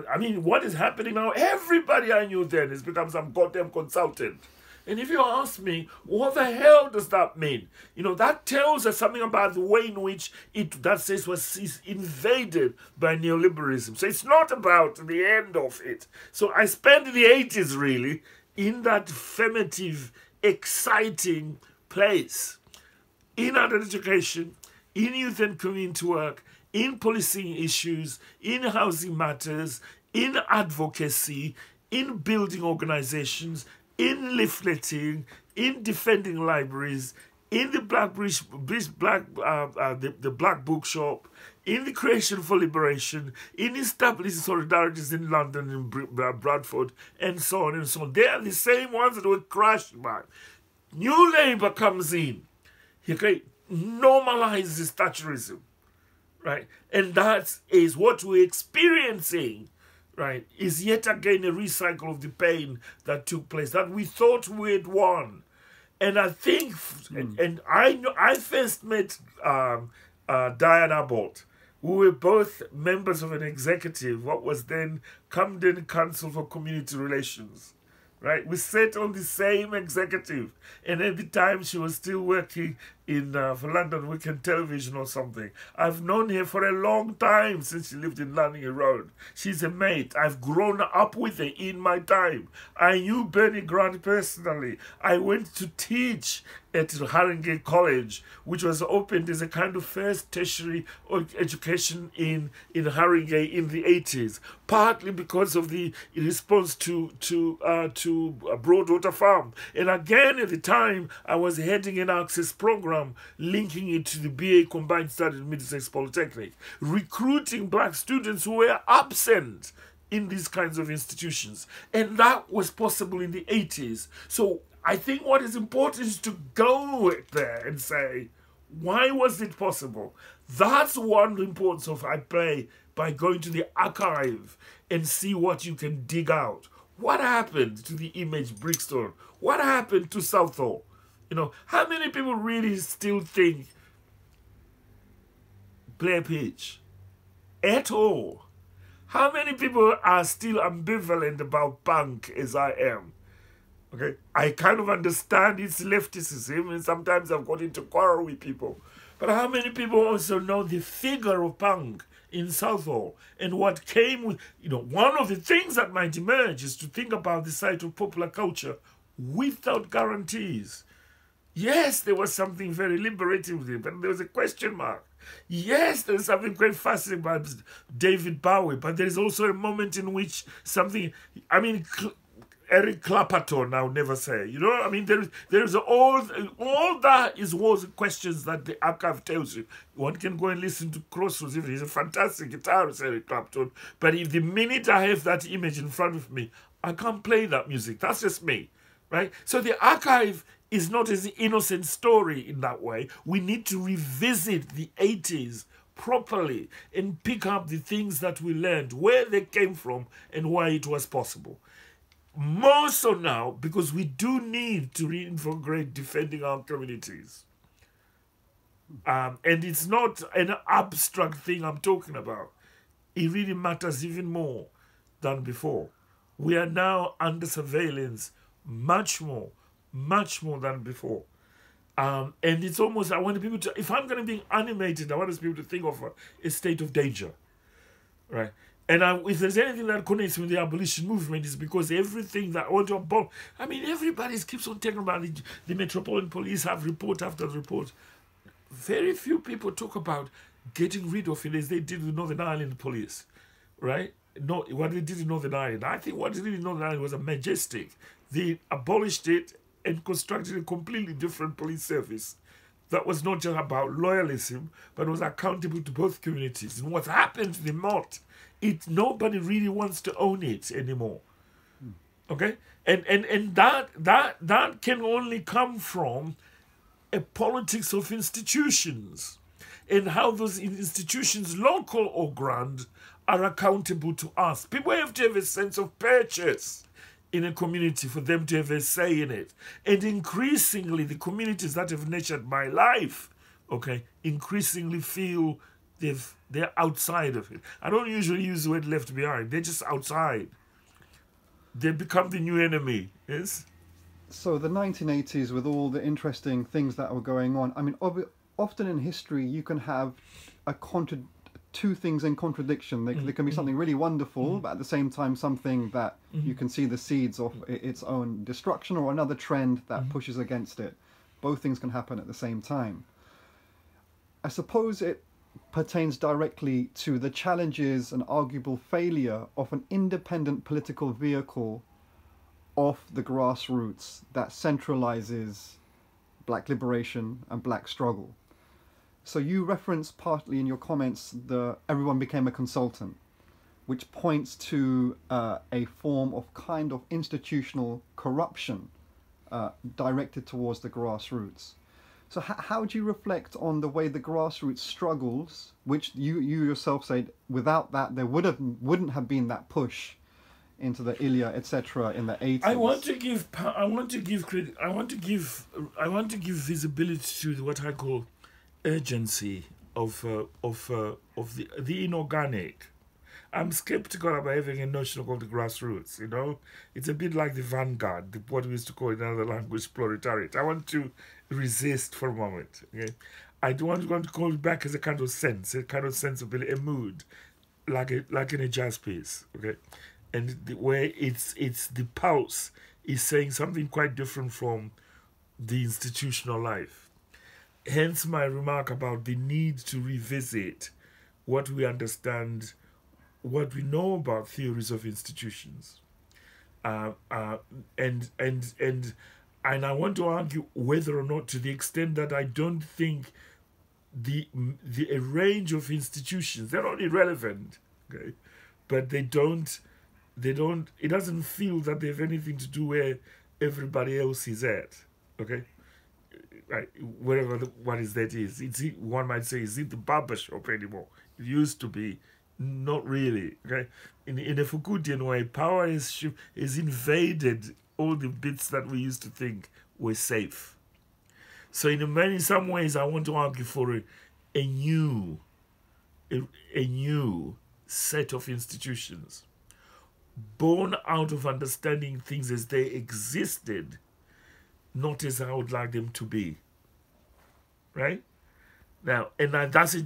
what is happening now, everybody I knew then has become some goddamn consultant. And if you ask me, what the hell does that mean? That tells us something about the way in which that space was invaded by neoliberalism. So it's not about the end of it. So I spent the 80s really in that formative, exciting place. In adult education, in youth and community work, in policing issues, in housing matters, in advocacy, in building organizations, in leafleting, in defending libraries, in the Black Bookshop, in the Creation for Liberation, in establishing solidarities in London and Bradford, and so on and so on. They are the same ones that were crushed by. New Labour comes in, normalizes Thatcherism, right? And that is what we're experiencing. Right, is yet again a recycle of the pain that took place that we thought we had won. And I think, and I first met Diane Abbott. We were both members of an executive, what was then Camden Council for Community Relations. right? We sat on the same executive. And at the time, she was still working in for London Weekend Television or something. I've known her for a long time, since she lived in Lanning Road. She's a mate. I've grown up with her in my time. I knew Bernie Grant personally. I went to teach at Haringey College, which was opened as a kind of first tertiary education in Haringey in the 80s, partly because of the response to Broadwater Farm. And again, at the time, I was heading an access program linking it to the BA Combined Studies Middlesex Polytechnic, recruiting black students who were absent in these kinds of institutions. And that was possible in the 80s. So I think what is important is to go there and say, why was it possible? That's one importance of I play, by going to the archive and see what you can dig out. What happened to the image Brixton? What happened to Southall? You know, how many people really still think Blair Pitch at all? How many people are still ambivalent about punk as I am? Okay, I kind of understand its lefticism, and sometimes I've got into quarrel with people. But how many people also know the figure of punk in Southall and what came with, you know, one of the things that might emerge is to think about the site of popular culture without guarantees. Yes, there was something very liberating with it, but there was a question mark. Yes, there's something quite fascinating about David Bowie, but there is also a moment in which something, I mean, Eric Clapton, I would never say. You know, I mean, there's all that was questions that the archive tells you. One can go and listen to Crossroads. He's a fantastic guitarist, Eric Clapton. But if the minute I have that image in front of me, I can't play that music. That's just me, right? So the archive is not an innocent story in that way. We need to revisit the 80s properly and pick up the things that we learned, where they came from and why it was possible. More so now, because we do need to reinvigorate defending our communities. And it's not an abstract thing I'm talking about. It really matters even more than before. We are now under surveillance much more than before. And it's almost, I want people to, if I'm going to be animated, I want people to think of a state of danger. Right? And if there's anything that connects with the abolition movement, is because everything that I want to abolish, I mean, everybody keeps on talking about the Metropolitan Police have report after report. Very few people talk about getting rid of it as they did with Northern Ireland Police, right? No, what they did in Northern Ireland. I think what they did in Northern Ireland was a majestic. They abolished it and constructed a completely different police service that was not just about loyalism, but was accountable to both communities. And what happened to the Mott, nobody really wants to own it anymore. Okay? And that can only come from a politics of institutions and how those institutions, local or grand, are accountable to us. People have to have a sense of purchase in a community for them to have a say in it. And increasingly, the communities that have nurtured my life, okay, increasingly feel they're outside of it. I don't usually use the word left behind. They're just outside. They become the new enemy, yes?
So the 1980s, with all the interesting things that were going on, I mean, often in history, you can have two things in contradiction. There can be something really wonderful, but at the same time, something that you can see the seeds of its own destruction, or another trend that pushes against it. Both things can happen at the same time. I suppose it pertains directly to the challenges and arguable failure of an independent political vehicle of the grassroots that centralizes black liberation and black struggle. So you referenced partly in your comments everyone became a consultant, which points to a form of kind of institutional corruption directed towards the grassroots. So how do you reflect on the way the grassroots struggles, which you yourself said without that there wouldn't have been that push into the Ilya, etc. in the 80s?
I want to give credit. I want to give visibility to what I call urgency of the inorganic. I'm skeptical about having a notion called the grassroots, you know. It's a bit like the vanguard, what we used to call in another language proletariat. I want to resist for a moment, okay? I don't want to call it back as a kind of sensibility, a mood, like in a jazz piece, okay? And where it's the pulse is saying something quite different from the institutional life. Hence my remark about the need to revisit what we understand, what we know about theories of institutions, and I want to argue whether or not, to the extent that I don't think a range of institutions, they're not irrelevant, okay, but they don't. It doesn't feel that they have anything to do where everybody else is at, okay. Right, wherever what is that is. One might say, is it the barber shop anymore? It used to be, not really. Okay, in a Foucauldian way, power is invaded all the bits that we used to think were safe. So in some ways, I want to argue for a new set of institutions, born out of understanding things as they existed, not as I would like them to be. Right? Now, and that's a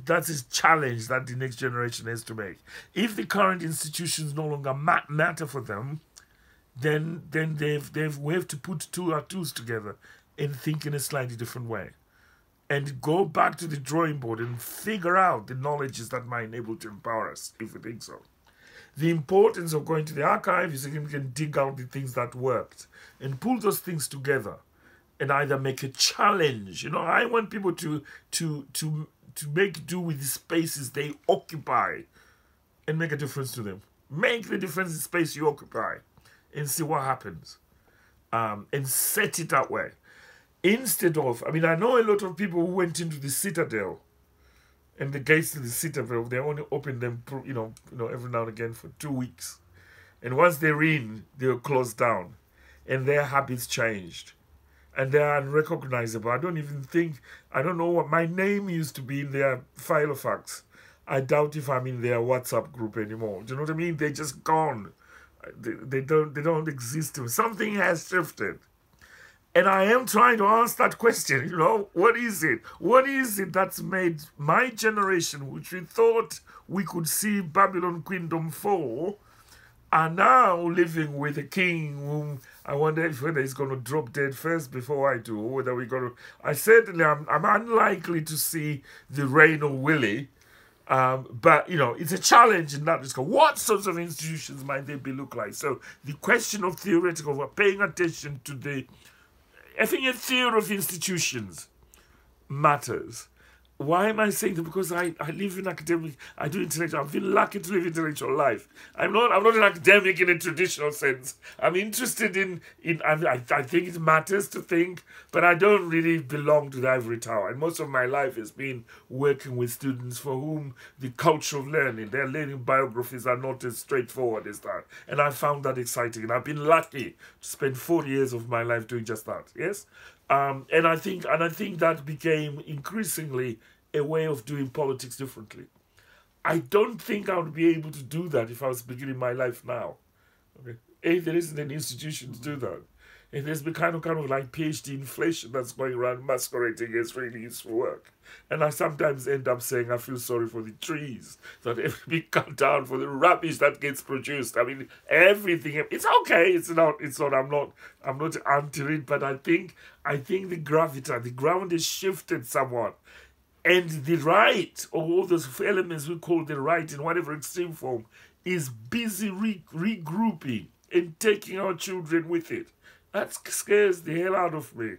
challenge that the next generation has to make. If the current institutions no longer matter for them, then we have to put our tools together and think in a slightly different way. And go back to the drawing board and figure out the knowledges that might enable to empower us, if we think so. The importance of going to the archive is that we can dig out the things that worked and pull those things together and either make a challenge. You know, I want people to make do with the spaces they occupy and make a difference to them. Make the difference in the space you occupy and see what happens. And set it that way. Instead of, I know a lot of people who went into the Citadel, and the gates to the Citadel, they only open them, every now and again for 2 weeks. And once they're in, they're closed down. And their habits changed. And they're unrecognizable. I don't know what my name used to be in their file of facts. I doubt if I'm in their WhatsApp group anymore. Do you know what I mean? They're just gone. They don't exist. Something has shifted. And I am trying to ask that question, what is it? What is it that's made my generation, which we thought we could see Babylon Kingdom fall, are now living with a king whom I wonder whether he's going to drop dead first before I do, or whether we're going to... I'm unlikely to see the reign of Willie, but, it's a challenge in that regard. What sorts of institutions might they look like? So the question of theoretical, we're paying attention to I think a theory of institutions matters. Why am I saying that? Because I live in academic, I do intellectual, I've been lucky to live intellectual life. I'm not an academic in a traditional sense. I'm interested I think it matters to think, but I don't really belong to the ivory tower. And most of my life has been working with students for whom the culture of learning, their learning biographies are not as straightforward as that. And I found that exciting. And I've been lucky to spend 40 years of my life doing just that. Yes? And I think that became increasingly a way of doing politics differently. I don't think I would be able to do that if I was beginning my life now. Okay, there isn't an institution to do that, and there's been kind of like PhD inflation that's going around masquerading as really useful work. And I sometimes end up saying I feel sorry for the trees that have been cut down, for the rubbish that gets produced. Everything. It's okay. It's not. I'm not anti it, but I think the the ground is shifted somewhat, and the right, or all those elements we call the right in whatever extreme form, is busy regrouping and taking our children with it. That scares the hell out of me.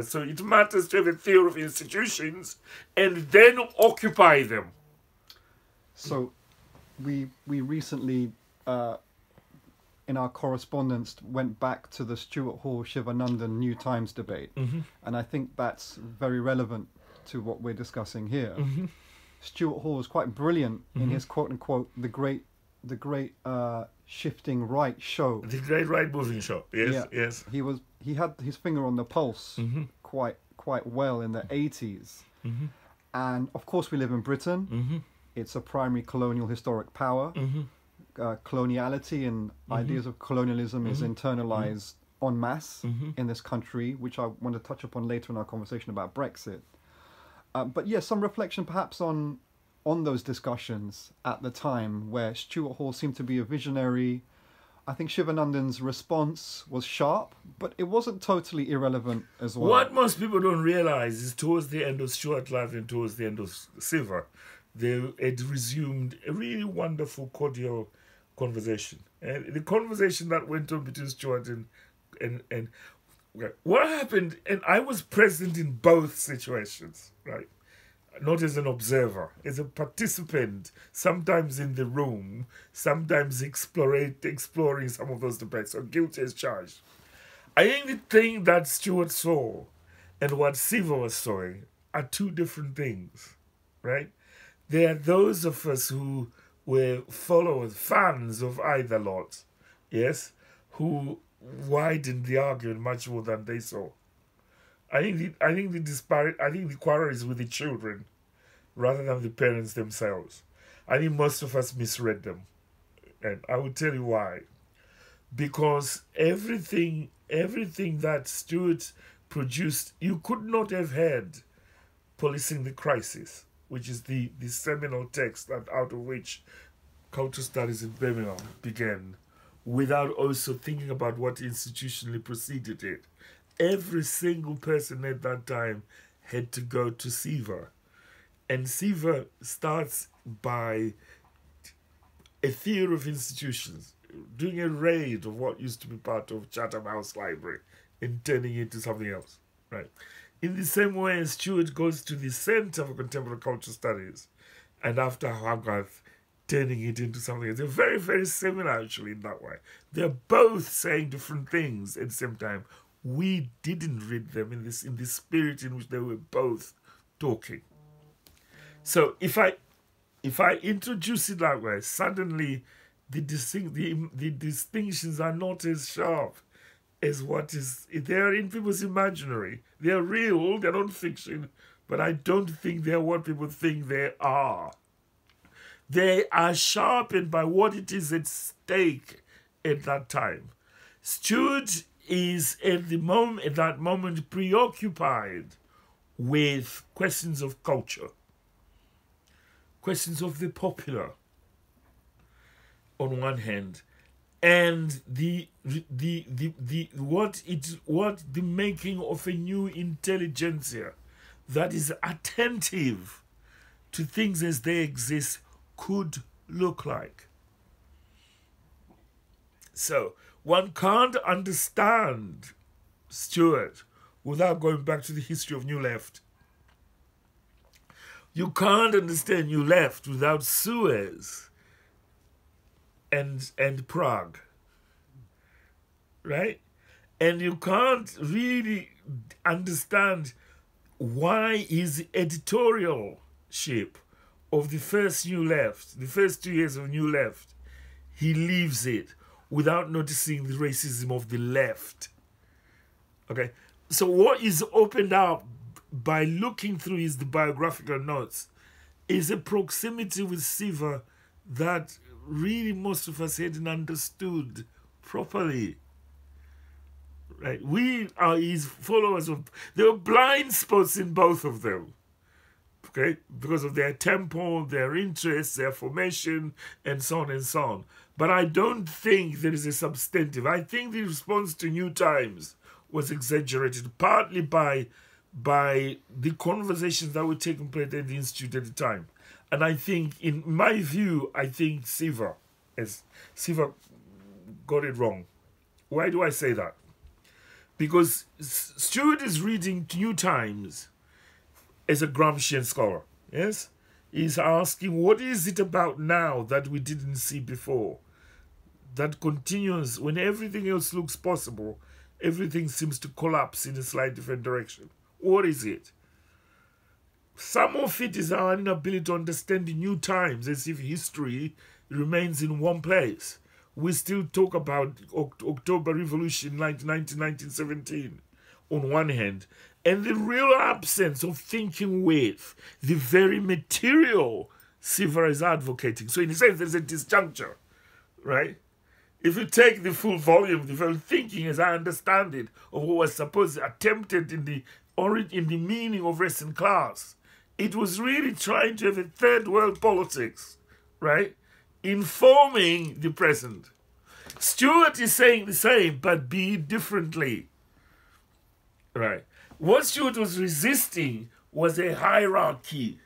So it matters to have a theory of institutions and then occupy them.
So we recently, in our correspondence, went back to the Stuart Hall Shivanandan New Times debate. Mm-hmm. And I think that's very relevant to what we're discussing here. Mm-hmm. Stuart Hall was quite brilliant in his quote-unquote the great shifting right show.
The great right moving show. Yes, yeah. Yes.
He had his finger on the pulse quite well in the 80s. Mm-hmm. And of course we live in Britain. Mm-hmm. it's a primary colonial historic power. Coloniality and ideas of colonialism is internalized en masse in this country, which I want to touch upon later in our conversation about Brexit. But yes, some reflection perhaps on those discussions at the time, where Stuart Hall seemed to be a visionary. I think Shivanandan's response was sharp, but it wasn't totally irrelevant as well.
What most people don't realize is towards the end of Stuart's life and towards the end of Silver, it resumed a really wonderful, cordial conversation. And the conversation that went on between Stuart and what happened, and I was present in both situations, right? Not as an observer, as a participant, sometimes in the room, sometimes exploring some of those debates, or guilty as charged. I think the thing that Stuart saw and what Silver was sawing are two different things, right? There are those of us who were followers, fans of either lot, yes, who widened the argument much more than they saw. I think the quarrel is with the children rather than the parents themselves. I think most of us misread them. And I will tell you why. Because everything that Stuart produced, you could not have had Policing the Crisis, which is the seminal text that out of which cultural studies in Birmingham began, without also thinking about what institutionally preceded it. Every single person at that time had to go to Silver. And Silver starts by a theory of institutions, doing a raid of what used to be part of Chatham House Library and turning it into something else, right? In the same way as Stuart goes to the Centre for Contemporary Cultural Studies, and after Hogarth, turning it into something else. They're very, very similar, actually, in that way. They're both saying different things at the same time. We didn't read them in the spirit in which they were both talking. So if I introduce it that way, suddenly the distinctions are not as sharp as what is. They are in people's imaginary. They are real. They're not fiction, but I don't think they're what people think they are. They are sharpened by what it is at stake at that time. Stuart is at that moment preoccupied with questions of culture, questions of the popular, on one hand, and the making of a new intelligentsia that is attentive to things as they exist could look like. So one can't understand Stuart without going back to the history of New Left. You can't understand New Left without Suez and Prague, right? And you can't really understand why his editorialship of the first New Left, the first 2 years of New Left, he leaves it without noticing the racism of the left. Okay? So what is opened up by looking through the biographical notes is a proximity with Silver that really most of us hadn't understood properly. Right? We are his followers. There were blind spots in both of them. Okay? Because of their tempo, their interests, their formation, and so on and so on. But I don't think there is a substantive. I think the response to New Times was exaggerated, partly by the conversations that were taking place at the Institute at the time. And I think, in my view, I think Silver got it wrong. Why do I say that? Because Stuart is reading New Times as a Gramscian scholar, yes? He's asking, what is it about now that we didn't see before? That continues, when everything else looks possible, everything seems to collapse in a slightly different direction. What is it? Some of it is our inability to understand the New Times as if history remains in one place. We still talk about October Revolution, 1917, on one hand, and the real absence of thinking with the very material Siva is advocating. So in a sense, there's a disjuncture, right? If you take the full volume, the full thinking, as I understand it, of what was supposed attempted in the meaning of Western class, it was really trying to have a third world politics, right? Informing the present. Stewart is saying the same, but be it differently, right? What Stewart was resisting was a hierarchy,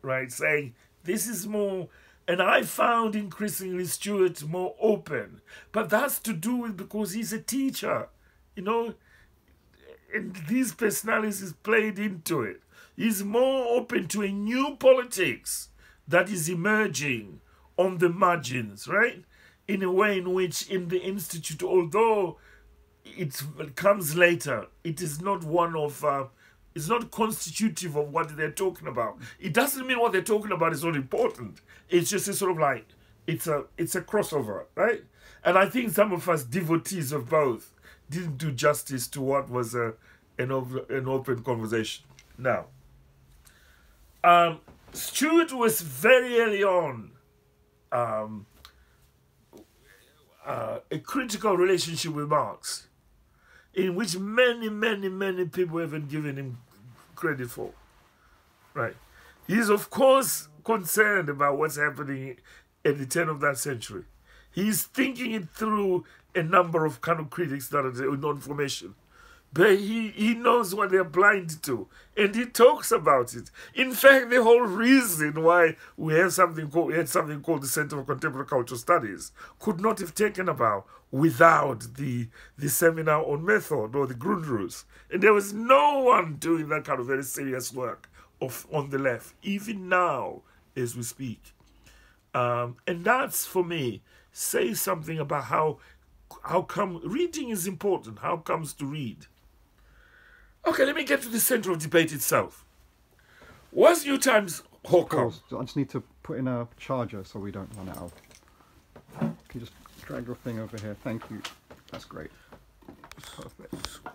right? Saying this is more, and I found increasingly Stewart more open, but that's to do with because he's a teacher, you know, and these personalities played into it. He's more open to a new politics that is emerging on the margins, right? In a way in which in the Institute, although it comes later, it is not one of, it's not constitutive of what they're talking about. It doesn't mean what they're talking about is not important. It's just a sort of like, it's a crossover, right? And I think some of us devotees of both didn't do justice to what was an open conversation. Now, Stewart was very early on a critical relationship with Marx, in which many people haven't given him credit for, right? He's of course concerned about what's happening at the turn of that century. He's thinking it through a number of kind of critics that are non-formation. But he knows what they're blind to, and he talks about it. In fact, the whole reason why we had something called the Center for Contemporary Cultural Studies could not have taken about without the seminar on method or the Grundrisse. And there was no one doing that kind of very serious work on the left, even now as we speak. And that's, for me, says something about how come reading is important, how comes to read. Okay, let me get to the center of debate itself. Was New Times Hawker?
I just need to put in a charger so we don't run out. Can you just drag your thing over here? Thank you. That's great. Perfect.